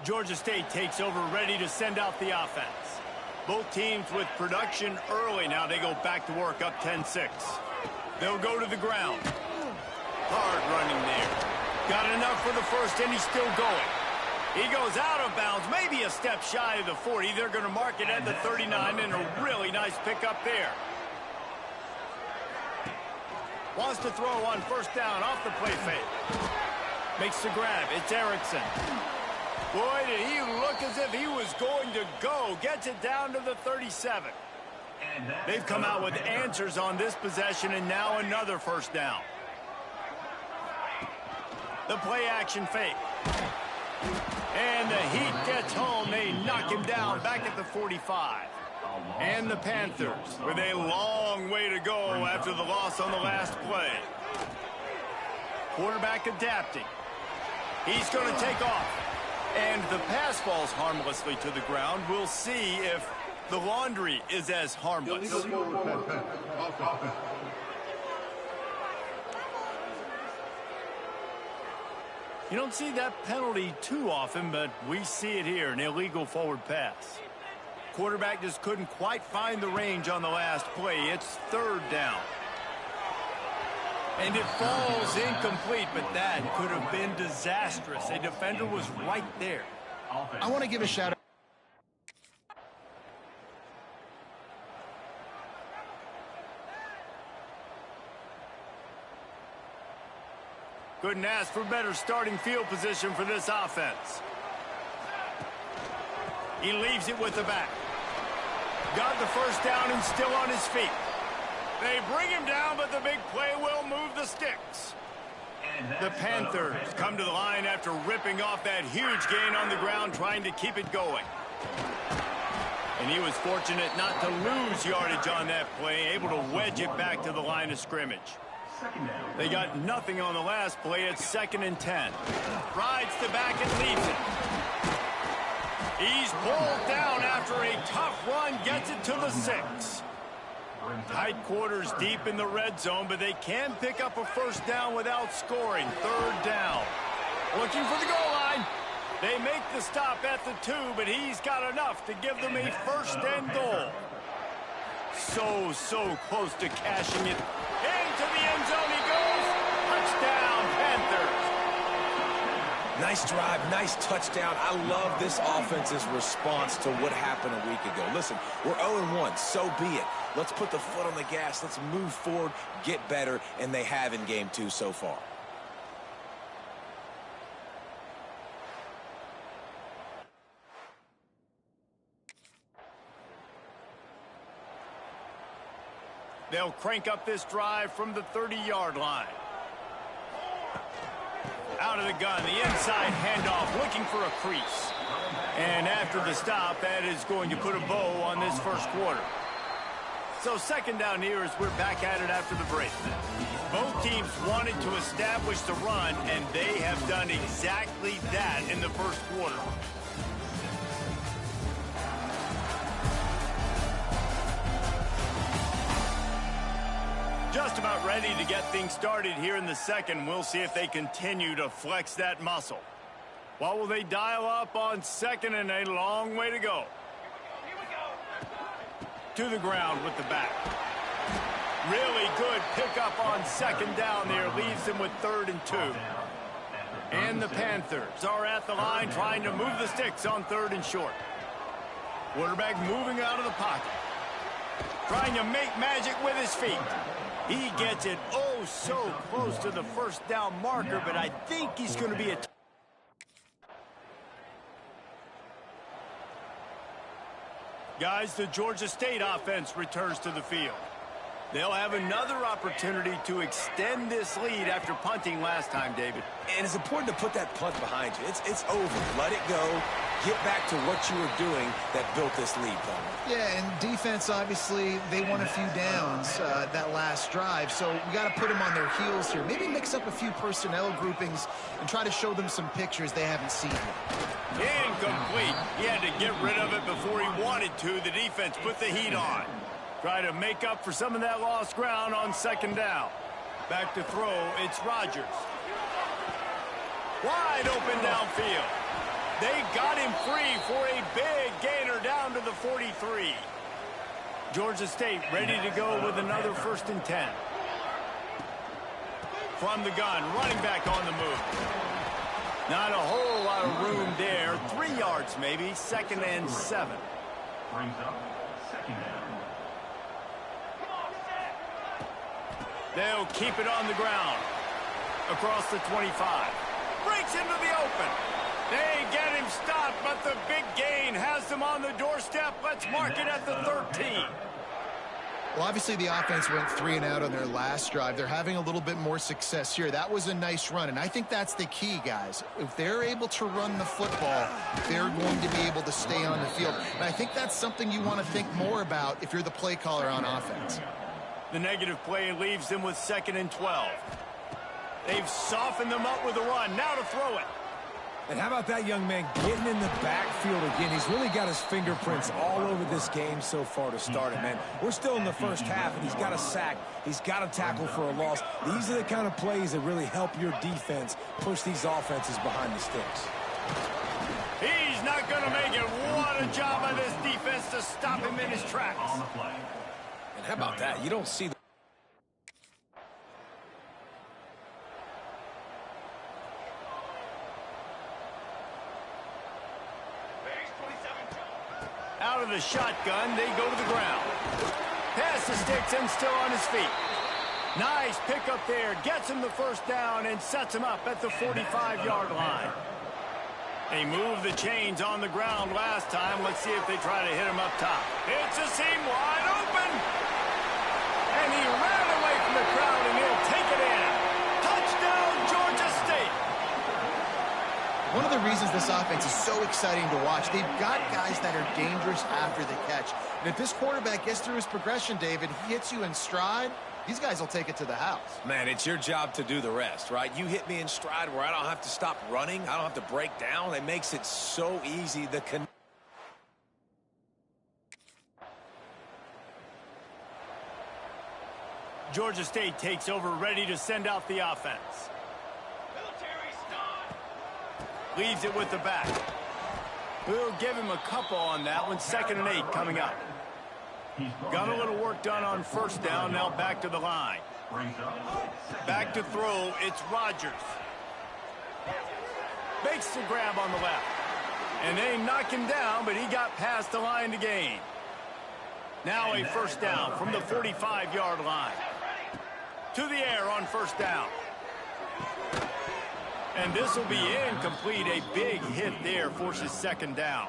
Georgia State takes over, ready to send out the offense. Both teams with production early. Now they go back to work, up 10-6. They'll go to the ground. Hard running there. Got enough for the first, and he's still going. He goes out of bounds, maybe a step shy of the 40. They're going to mark it at the 39, and a really nice pickup there. Wants to throw on first down off the play fake. Makes the grab. It's Erickson. Boy, did he look as if he was going to go. Gets it down to the 37. They've come out with answers on this possession, and now another first down. The play action fake. And the Heat gets home. They knock him down back at the 45. And the Panthers with a long way to go after the loss on the last play. Quarterback adapting. He's going to take off. And the pass falls harmlessly to the ground. We'll see if the laundry is as harmless. You don't see that penalty too often, but we see it here, an illegal forward pass. Quarterback just couldn't quite find the range on the last play. It's 3rd down. And it falls incomplete, but that could have been disastrous. A defender was right there. I want to give a shout out. Couldn't ask for better starting field position for this offense. He leaves it with the back. Got the first down and still on his feet. They bring him down, but the big play will move the sticks. The Panthers come to the line after ripping off that huge gain on the ground, trying to keep it going. And he was fortunate not to lose yardage on that play, able to wedge it back to the line of scrimmage. They got nothing on the last play. It's 2nd and 10. Rides the back and leaves it. He's pulled down after a tough run, gets it to the 6. Tight quarters deep in the red zone, but they can pick up a first down without scoring. 3rd down. Looking for the goal line. They make the stop at the 2, but he's got enough to give them a 1st and goal. So close to cashing it. Into the end zone he goes. Touchdown, Panthers. Nice drive, nice touchdown. I love this offense's response to what happened a week ago. Listen, we're 0-1, so be it. Let's put the foot on the gas. Let's move forward, get better, and they have in game 2 so far. They'll crank up this drive from the 30-yard line. Out of the gun, the inside handoff, looking for a crease. And after the stop, that is going to put a bow on this first quarter. So 2nd down here as we're back at it after the break. Both teams wanted to establish the run, and they have done exactly that in the first quarter. Just about ready to get things started here in the 2nd. We'll see if they continue to flex that muscle. What will they dial up on 2nd and a long way to go? To the ground with the back. Really good pickup on 2nd down there. Leaves them with 3rd and 2. And the Panthers are at the line trying to move the sticks on 3rd and short. Quarterback moving out of the pocket. Trying to make magic with his feet. He gets it oh so close to the first down marker, but I think he's going to be a... Guys, the Georgia State offense returns to the field. They'll have another opportunity to extend this lead after punting last time, David. And it's important to put that punt behind you. It's over. Let it go. Get back to what you were doing that built this lead, Palmer. Yeah, and defense, obviously, they won a few downs that last drive, so we got to put them on their heels here. Maybe mix up a few personnel groupings and try to show them some pictures they haven't seen yet. Incomplete. He had to get rid of it before he wanted to. The defense put the heat on. Try to make up for some of that lost ground on 2nd down. Back to throw, it's Rodgers. Wide open downfield. They got him free for a big gainer down to the 43. Georgia State ready to go with another 1st and 10. From the gun, running back on the move. Not a whole lot of room there. 3 yards maybe, 2nd and 7. Brings up 2nd down. They'll keep it on the ground. Across the 25. Breaks into the open. They get him stopped, but the big gain has them on the doorstep. Let's mark it at the 13. Well, obviously the offense went 3 and out on their last drive. They're having a little bit more success here. That was a nice run, and I think that's the key, guys. If they're able to run the football, they're going to be able to stay on the field. And I think that's something you want to think more about if you're the play caller on offense. The negative play leaves them with 2nd and 12. They've softened them up with a run. Now to throw it. And how about that young man getting in the backfield again? He's really got his fingerprints all over this game so far to start it, man. We're still in the first half, and he's got a sack. He's got a tackle for a loss. These are the kind of plays that really help your defense push these offenses behind the sticks. He's not going to make it. What a job by this defense to stop him in his tracks. And how about that? You don't see the... of the shotgun. They go to the ground. Pass the sticks and still on his feet. Nice pickup there. Gets him the first down and sets him up at the 45-yard line. They moved the chains on the ground last time. Let's see if they try to hit him up top. It's a seam wide open. And he ran away from the crowd, and he'll take it in. Touchdown, Georgia State. One of the reasons this offense is so exciting to watch, they've got guys that are dangerous after the catch. And if this quarterback gets through his progression, David, he hits you in stride, these guys will take it to the house. Man, it's your job to do the rest, right? You hit me in stride where I don't have to stop running. I don't have to break down. It makes it so easy. Georgia State takes over, ready to send out the offense. Leaves it with the back. We'll give him a couple on that one. 2nd and 8 coming up. Got a little work done on first down. Now back to the line. Back to throw. It's Rodgers. Makes the grab on the left. And they knock him down, but he got past the line to gain. Now a first down from the 45-yard line. To the air on first down. And this will be incomplete. A big hit there forces 2nd down.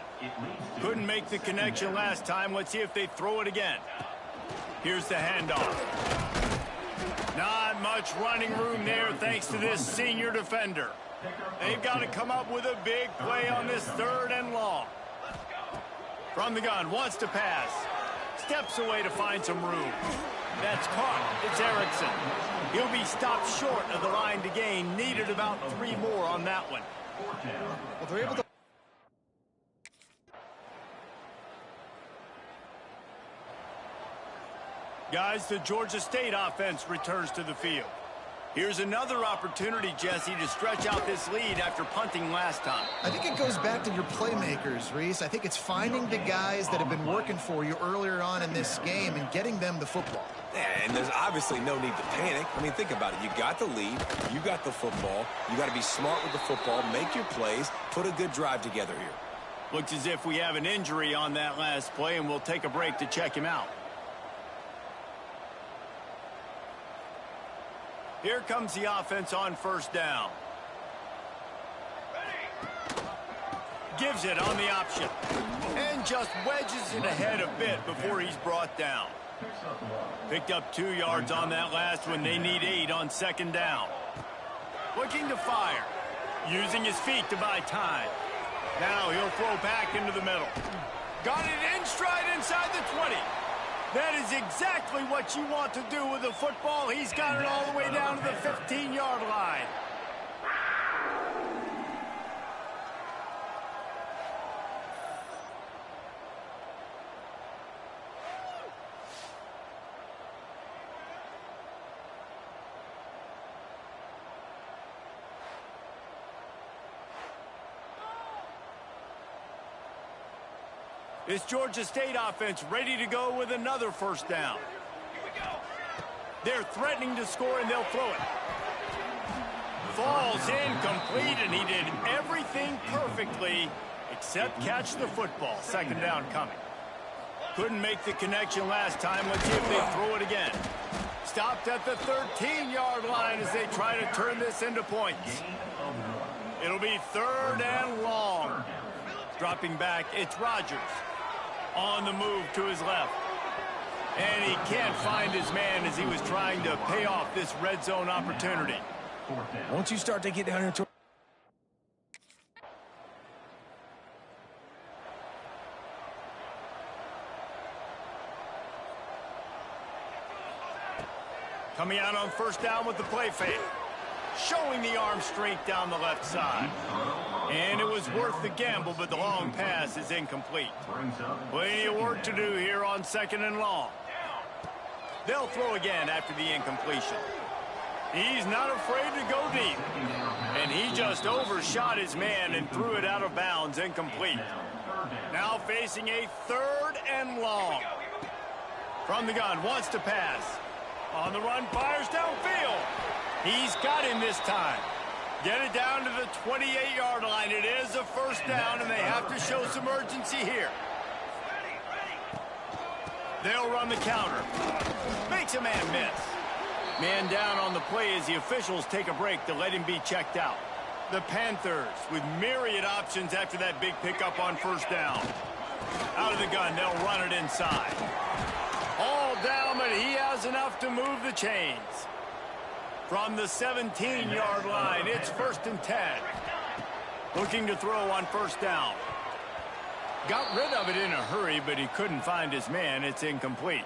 Couldn't make the connection last time. Let's see if they throw it again. Here's the handoff. Not much running room there thanks to this senior defender. They've got to come up with a big play on this 3rd and long. From the gun, wants to pass. Steps away to find some room. That's caught. It's Erickson. He'll be stopped short of the line to gain. Needed about 3 more on that one. Well, they're able to... Guys, the Georgia State offense returns to the field. Here's another opportunity, Jesse, to stretch out this lead after punting last time. I think it goes back to your playmakers, Reese. I think it's finding the guys that have been working for you earlier on in this game and getting them the football. And there's obviously no need to panic. I mean, think about it. You got the lead. You got the football. You got to be smart with the football. Make your plays. Put a good drive together here. Looks as if we have an injury on that last play, and we'll take a break to check him out. Here comes the offense on first down. Gives it on the option. And just wedges it ahead a bit before he's brought down. Picked up 2 yards on that last one. They need 8 on 2nd down. Looking to fire. Using his feet to buy time. Now he'll throw back into the middle. Got it in stride inside the 20. That is exactly what you want to do with the football. He's got it all the way down to the 15-yard line. This Georgia State offense ready to go with another first down. They're threatening to score, and they'll throw it. Falls incomplete, and he did everything perfectly except catch the football. 2nd down coming. Couldn't make the connection last time. Let's see if they throw it again. Stopped at the 13-yard line as they try to turn this into points. It'll be 3rd and long. Dropping back, it's Rodgers. On the move to his left. And he can't find his man as he was trying to pay off this red zone opportunity. Once you start to get down here, coming out on first down with the play fake. Showing the arm strength down the left side. And it was worth the gamble, but the long pass is incomplete. Plenty of work to do here on 2nd and long. They'll throw again after the incompletion. He's not afraid to go deep. And he just overshot his man and threw it out of bounds, incomplete. Now facing a 3rd and long. From the gun, wants to pass. On the run, fires downfield. He's got him this time. Get it down to the 28-yard line. It is a first down, and they have to show some urgency here. They'll run the counter. Makes a man miss. Man down on the play as the officials take a break to let him be checked out. The Panthers with myriad options after that big pickup on first down. Out of the gun, they'll run it inside. All down, but he has enough to move the chains. From the 17-yard line, it's 1st and 10. Looking to throw on first down. Got rid of it in a hurry, but he couldn't find his man. It's incomplete.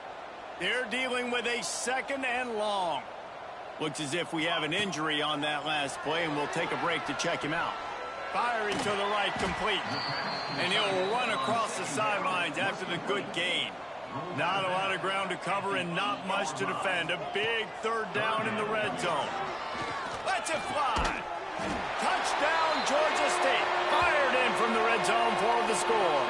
They're dealing with a 2nd and long. Looks as if we have an injury on that last play, and we'll take a break to check him out. Firing to the right, complete. And he'll run across the sidelines after the good gain. Not a lot of ground to cover and not much to defend. A big 3rd down in the red zone. Let's it fly. Touchdown, Georgia State. Fired in from the red zone for the score.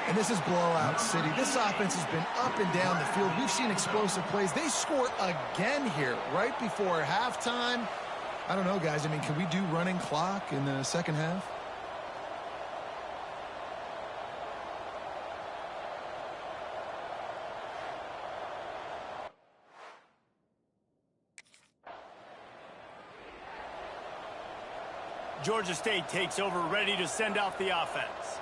And this is blowout city. This offense has been up and down the field. We've seen explosive plays. They score again here right before halftime. I don't know, guys. I mean, can we do running clock in the second half? Georgia State takes over, ready to send out the offense.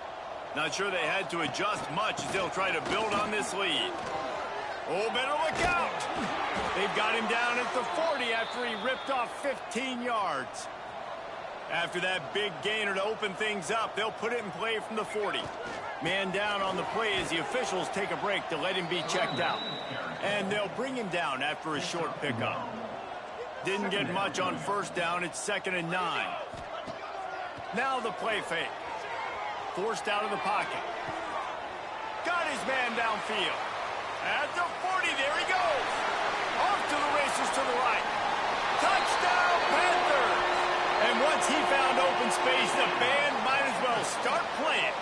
Not sure they had to adjust much as they'll try to build on this lead. Oh, better look out! They've got him down at the 40 after he ripped off 15 yards. After that big gainer to open things up, they'll put it in play from the 40. Man down on the play as the officials take a break to let him be checked out. And they'll bring him down after a short pickup. Didn't get much on first down. It's 2nd and 9. Now the play fake. Forced out of the pocket. Got his man downfield. At the 40, there he goes. Off to the races to the right. Touchdown, Panthers! And once he found open space, the band might as well start playing.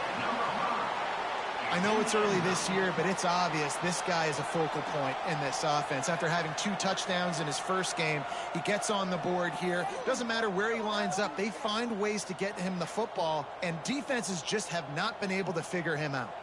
I know it's early this year, but it's obvious this guy is a focal point in this offense. After having 2 touchdowns in his first game, he gets on the board here. Doesn't matter where he lines up, they find ways to get him the football, and defenses just have not been able to figure him out.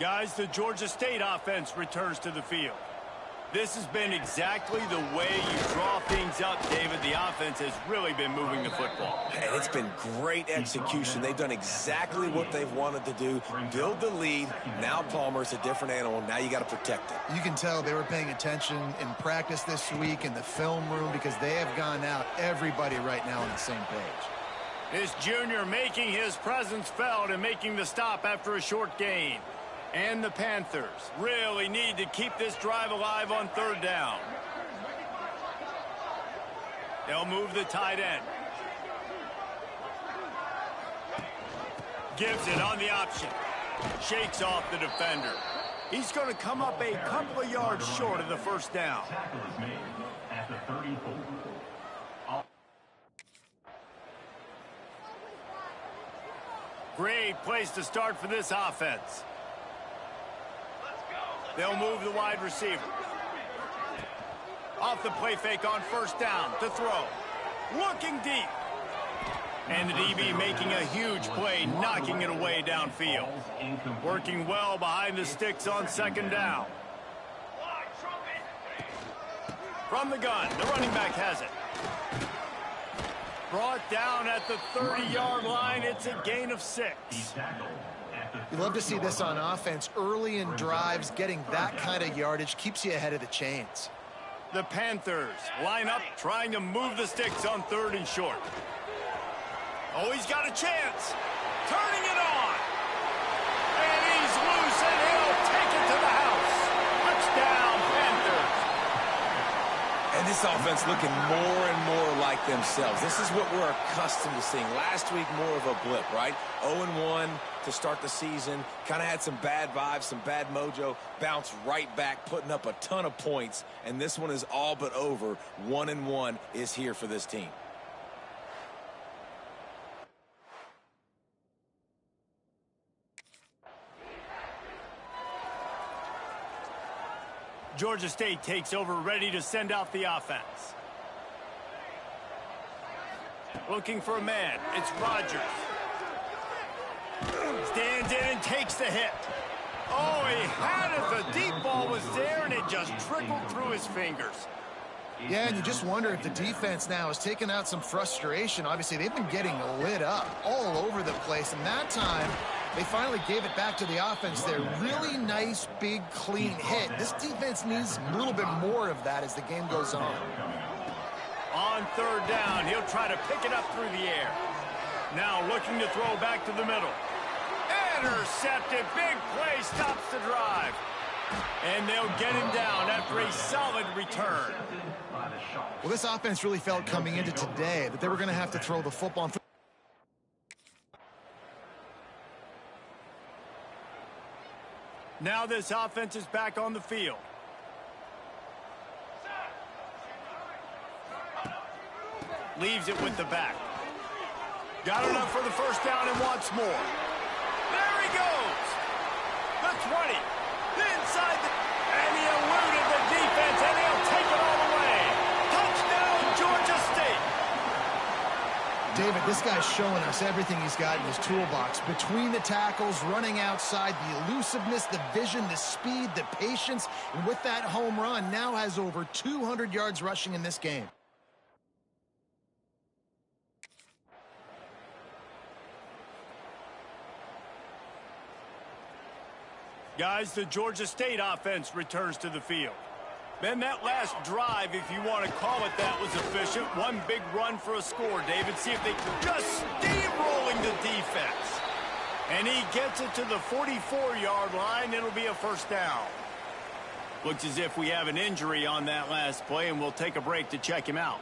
Guys, the Georgia State offense returns to the field. This has been exactly the way you draw things up, David. The offense has really been moving the football. And it's been great execution. They've done exactly what they've wanted to do. Build the lead. Now Palmer's a different animal. Now you got to protect it. You can tell they were paying attention in practice this week in the film room because they have gone out, everybody right now on the same page. This junior making his presence felt and making the stop after a short gain. And the Panthers really need to keep this drive alive on 3rd down. They'll move the tight end. Gives it on the option. Shakes off the defender. He's going to come up a couple of yards short of the first down. Tackle is made at the 34. Great place to start for this offense. They'll move the wide receiver. Off the play fake on first down to throw. Looking deep. And the DB making a huge play, knocking it away downfield. Working well behind the sticks on 2nd down. From the gun, the running back has it. Brought down at the 30-yard line. It's a gain of 6. You love to see this on offense. Early in drives, getting that kind of yardage keeps you ahead of the chains. The Panthers line up, trying to move the sticks on 3rd and short. Oh, he's got a chance. Turning it on. And he's loose, and he'll take it to the house. Touchdown, Panthers. And this offense looking more and more like themselves. This is what we're accustomed to seeing. Last week, more of a blip, right? 0-1 to start the season. Kind of had some bad vibes, some bad mojo. Bounced right back, putting up a ton of points. And this one is all but over. 1-1 is here for this team. Georgia State takes over, ready to send out the offense. Looking for a man. It's Rogers. Stands in and takes the hit. Oh, he had it. The deep ball was there, and it just trickled through his fingers. Yeah, and you just wonder if the defense now has taken out some frustration. Obviously, they've been getting lit up all over the place, and that time, they finally gave it back to the offense there. Really nice, big, clean hit. This defense needs a little bit more of that as the game goes on. On third down, he'll try to pick it up through the air. Now looking to throw back to the middle. Intercepted. Big play stops the drive. And they'll get him down after a solid return. Well, this offense really felt coming into today that they were going to have to throw the football. Now this offense is back on the field. Leaves it with the back. Got enough for the first down and wants more. There he goes. The 20. Inside the... And he eluded the defense, and he'll take it all the way. Touchdown, Georgia State. David, this guy's showing us everything he's got in his toolbox. Between the tackles, running outside, the elusiveness, the vision, the speed, the patience. And with that home run, now has over 200 yards rushing in this game. Guys, the Georgia State offense returns to the field. Man, that last drive, if you want to call it that, was efficient. One big run for a score, David. See if they can just steamrolling the defense. And he gets it to the 44-yard line. It'll be a first down. Looks as if we have an injury on that last play, and we'll take a break to check him out.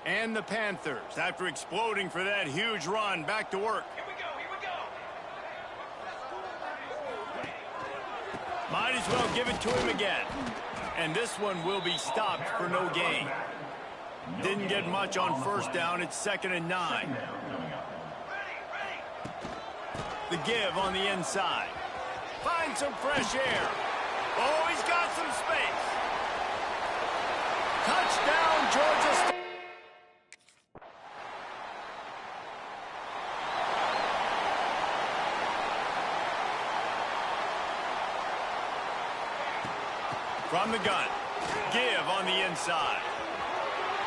And the Panthers, after exploding for that huge run, back to work. Here we go, here we go. Might as well give it to him again. And this one will be stopped for no gain. Didn't get much on first down. It's 2nd and 9. The give on the inside. Find some fresh air. Oh, he's got some space. Touchdown, Georgia State. From the gun. Give on the inside.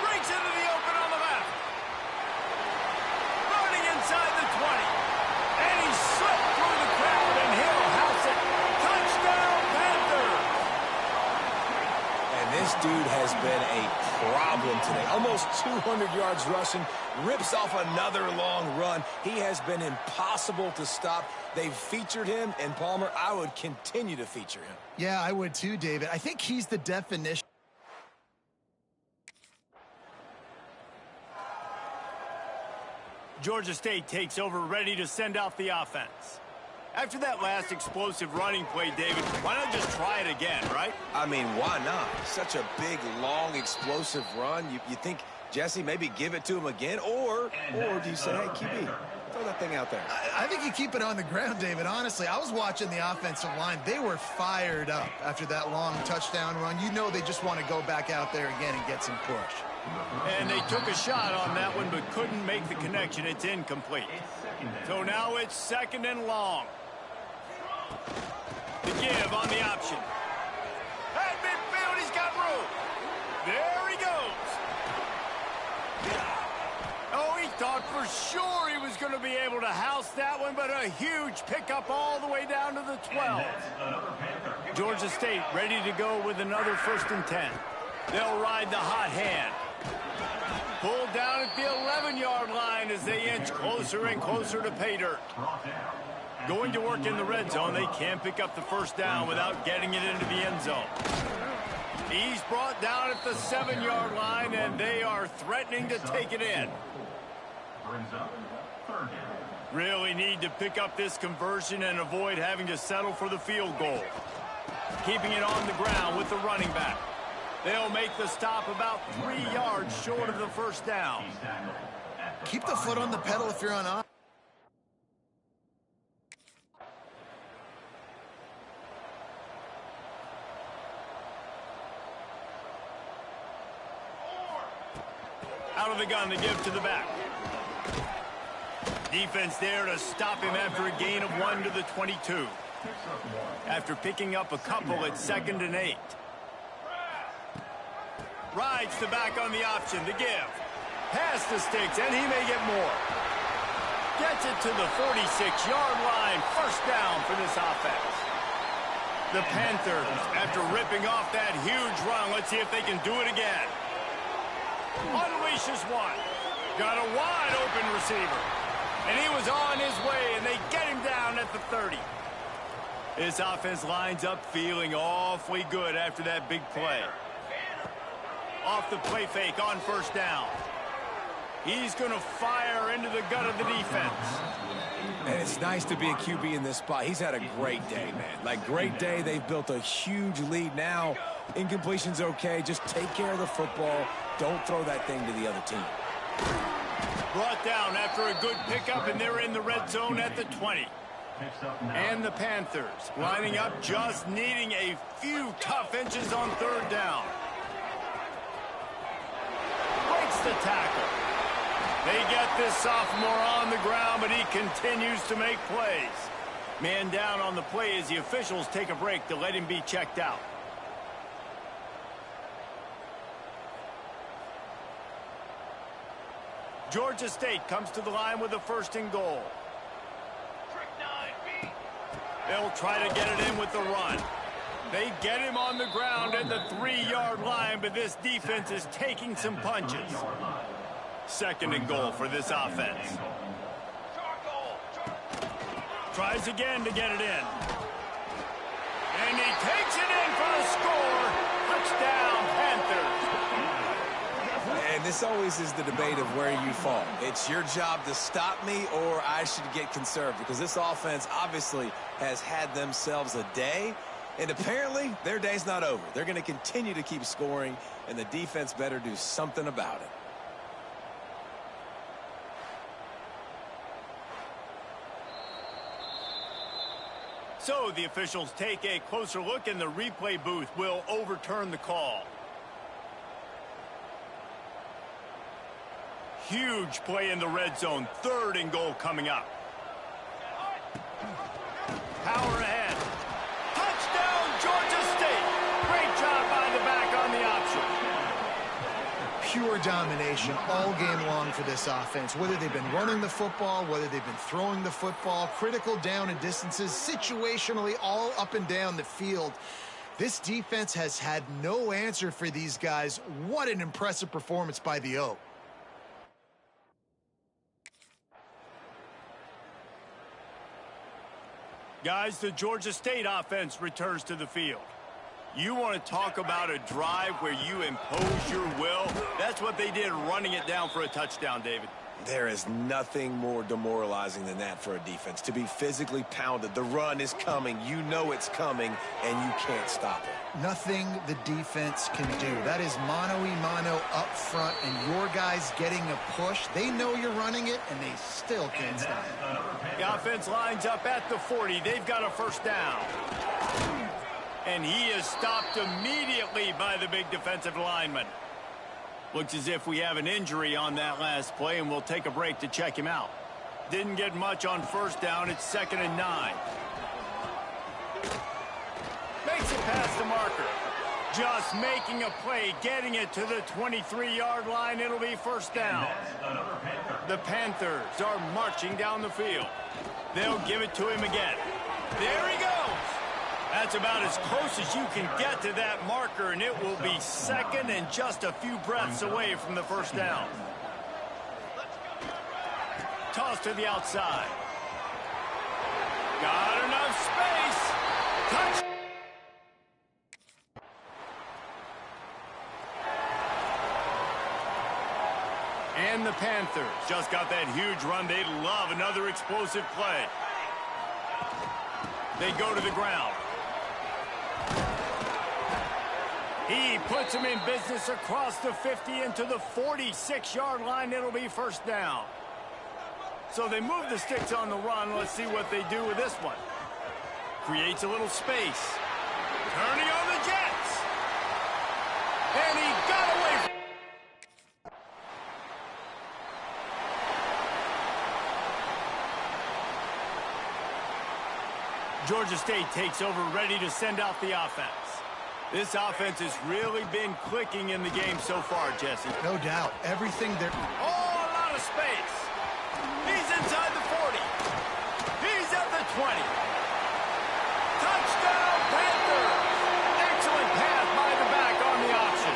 Breaks into the open on the left. Running inside the 20. And he slipped through the crowd, and he'll house it. Touchdown, Panthers! And this dude has been a problem today. Almost 200 yards rushing. Rips off another long run. He has been impossible to stop. They've featured him, and Palmer, I would continue to feature him. Yeah, I would too, David. I think he's the definition. Georgia State takes over, ready to send out the offense. After that last explosive running play, David, why not just try it again, right? I mean, why not? Such a big, long, explosive run. You think, Jesse, maybe give it to him again? Or do you say, hey, QB, throw that thing out there? I think you keep it on the ground, David. Honestly, I was watching the offensive line. They were fired up after that long touchdown run. You know they just want to go back out there again and get some push. And they took a shot on that one but couldn't make the connection. It's incomplete. So now it's 2nd and long. The give on the option. At midfield, he's got room. There he goes. Oh, he thought for sure he was going to be able to house that one, but a huge pickup all the way down to the 12. Georgia State ready to go with another 1st and 10. They'll ride the hot hand. Pulled down at the 11-yard line as they inch closer and closer to pay dirt. Going to work in the red zone. They can't pick up the first down without getting it into the end zone. He's brought down at the 7-yard line, and they are threatening to take it in. Really need to pick up this conversion and avoid having to settle for the field goal. Keeping it on the ground with the running back. They'll make the stop about 3 yards short of the first down. Keep the foot on the pedal if you're on offense. of the gun to give to the back. Defense there to stop him after a gain of 1 to the 22. After picking up a couple at 2nd and 8. Rides the back on the option to give. Pass the sticks, and he may get more. Gets it to the 46-yard line. First down for this offense. The Panthers, after ripping off that huge run, let's see if they can do it again. Unleashes one. Got a wide-open receiver. And he was on his way, and they get him down at the 30. This offense lines up feeling awfully good after that big play. Off the play fake on first down. He's going to fire into the gut of the defense. And it's nice to be a QB in this spot. He's had a great day, man. Like, great day. They've built a huge lead now. Incompletion's okay. Just take care of the football. Don't throw that thing to the other team. Brought down after a good pickup, and they're in the red zone at the 20. And the Panthers lining up, just needing a few tough inches on third down. Breaks the tackle. They get this sophomore on the ground, but he continues to make plays. Man down on the play as the officials take a break to let him be checked out. Georgia State comes to the line with a 1st and goal. They'll try to get it in with the run. They get him on the ground at the 3-yard line, but this defense is taking some punches. 2nd and goal for this offense. Tries again to get it in. And he takes it in for the score. Touchdown, Panthers. And this always is the debate of where you fall. It's your job to stop me, or I should get conserved, because this offense obviously has had themselves a day, and apparently their day's not over. They're going to continue to keep scoring, and the defense better do something about it. So the officials take a closer look, and the replay booth will overturn the call. Huge play in the red zone. 3rd and goal coming up. Power ahead. Touchdown, Georgia State. Great job by the back on the option. Pure domination all game long for this offense. Whether they've been running the football, whether they've been throwing the football, critical down and distances, situationally all up and down the field. This defense has had no answer for these guys. What an impressive performance by the O. Guys, the Georgia State offense returns to the field. You want to talk about a drive where you impose your will? That's what they did, running it down for a touchdown, David. There is nothing more demoralizing than that for a defense, to be physically pounded. The run is coming. You know it's coming, and you can't stop it. Nothing the defense can do. That is mano-a-mano up front, and your guys getting a push. They know you're running it, and they still can't stop it. The offense lines up at the 40. They've got a 1st down. And he is stopped immediately by the big defensive lineman. Looks as if we have an injury on that last play, and we'll take a break to check him out. Didn't get much on 1st down. It's 2nd and 9. Makes it past the marker. Just making a play, getting it to the 23-yard line. It'll be 1st down. The Panthers are marching down the field. They'll give it to him again. There he goes. That's about as close as you can get to that marker, and it will be 2nd and just a few breaths away from the 1st down. Toss to the outside. Got enough space. Touch. And the Panthers just got that huge run. They love another explosive play. They go to the ground. He puts him in business across the 50 into the 46-yard line. It'll be 1st down. So they move the sticks on the run. Let's see what they do with this one. Creates a little space. Turning on the Jets. And he got away. Georgia State takes over, ready to send out the offense. This offense has really been clicking in the game so far, Jesse. No doubt. Everything there. Oh, a lot of space. He's inside the 40. He's at the 20. Touchdown, Panthers! Excellent pass by the back on the option.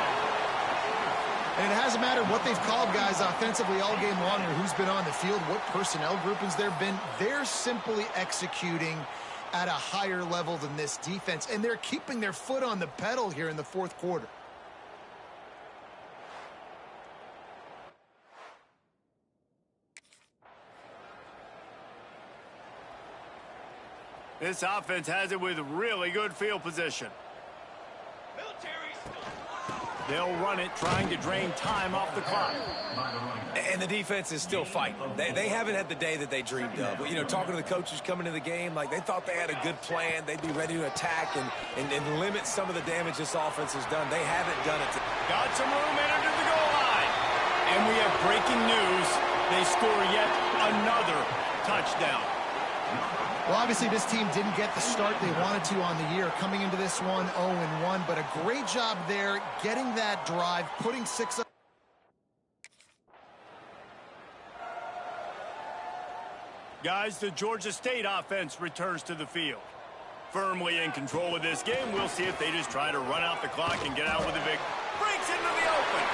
And it hasn't mattered what they've called guys offensively all game long or who's been on the field, what personnel groupings there have been. They're simply executing at a higher level than this defense, and they're keeping their foot on the pedal here in the fourth quarter. This offense has it with really good field position. They'll run it, trying to drain time off the clock. And the defense is still fighting. They haven't had the day that they dreamed of. You know, talking to the coaches coming into the game, like they thought they had a good plan. They'd be ready to attack and limit some of the damage this offense has done. They haven't done it. Got some room in under the goal line. And we have breaking news. They score yet another touchdown. Well, obviously, this team didn't get the start they wanted to on the year, coming into this one 0-1, but a great job there, getting that drive, putting 6 up. Guys, the Georgia State offense returns to the field. Firmly in control of this game. We'll see if they just try to run out the clock and get out with a victory. Breaks into the open.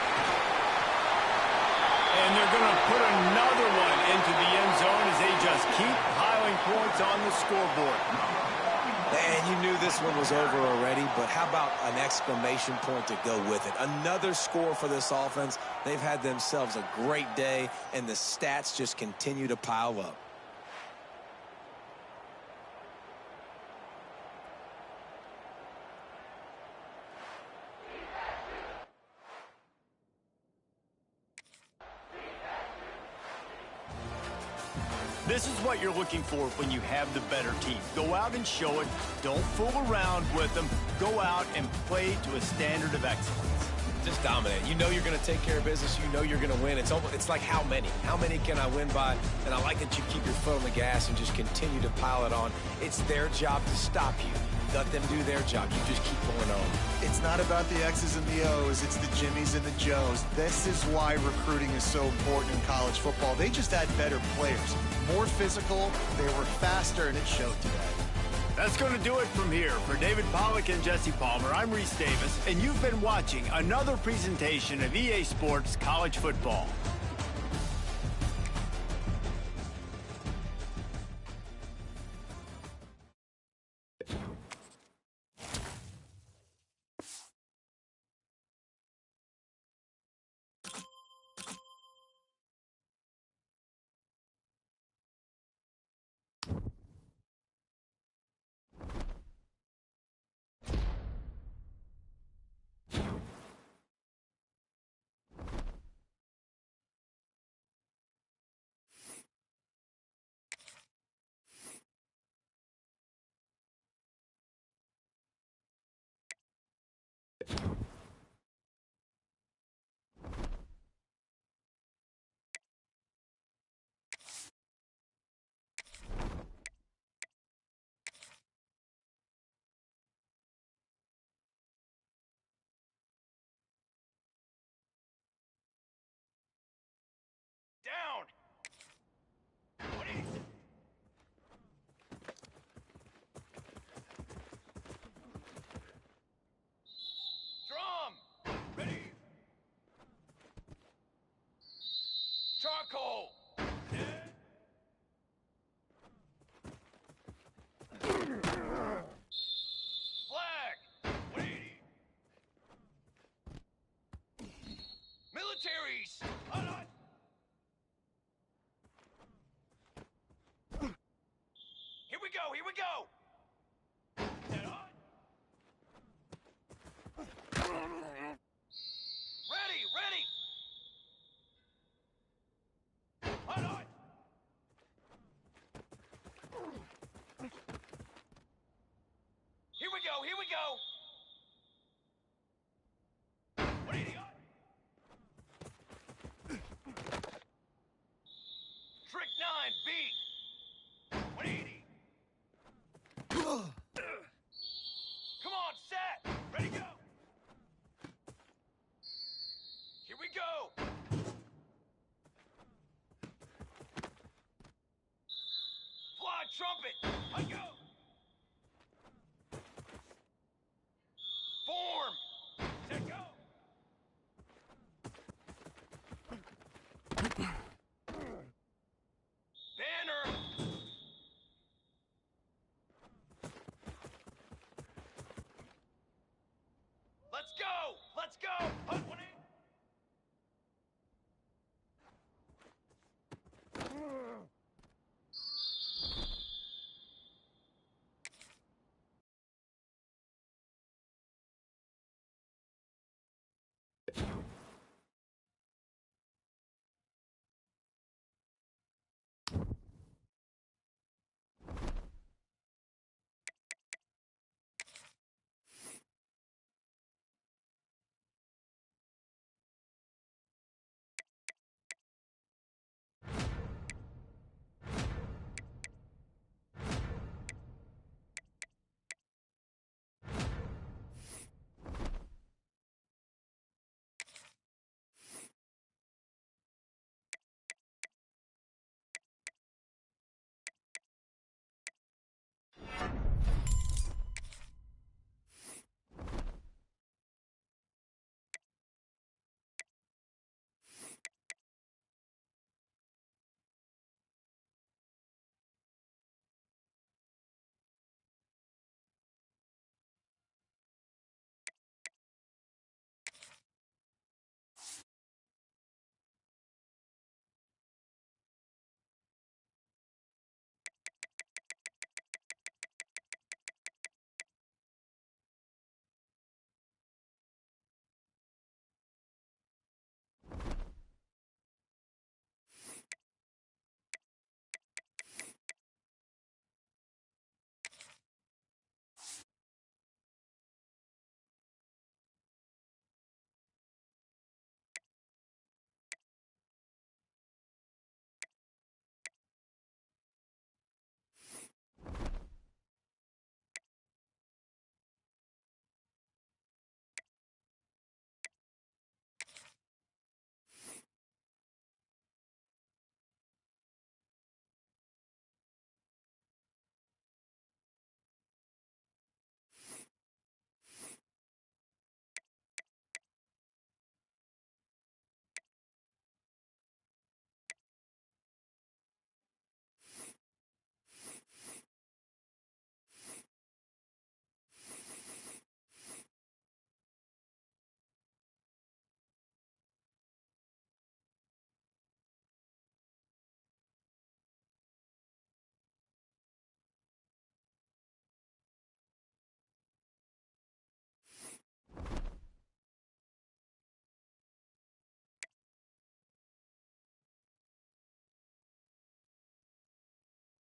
And they're going to put another one into the end zone as they just keep piling points on the scoreboard. And you knew this one was over already, but how about an exclamation point to go with it? Another score for this offense. They've had themselves a great day, and the stats just continue to pile up. This is what you're looking for when you have the better team. Go out and show it. Don't fool around with them. Go out and play to a standard of excellence. Just dominate. You know you're going to take care of business. You know you're going to win. It's like how many? How many can I win by? And I like that you keep your foot on the gas and just continue to pile it on. It's their job to stop you. Let them do their job. You just keep going on. It's not about the X's and the O's. It's the Jimmies and the Joes. This is why recruiting is so important in college football. They just had better players. More physical, they were faster, and it showed today. That's going to do it from here. For David Pollack and Jesse Palmer, I'm Reese Davis, and you've been watching another presentation of EA Sports College Football. Down! What is it? Drum! Ready! Charcoal! Flag! 180! Militaries! Hold on! Here we go, here we go! Head on! Ready, ready! Hold on! Here we go, here we go! 180 on! Trick 9, beat! 180! trumpet. I go. Form. Set go. Banner. Let's go. Let's go. Hunt 180.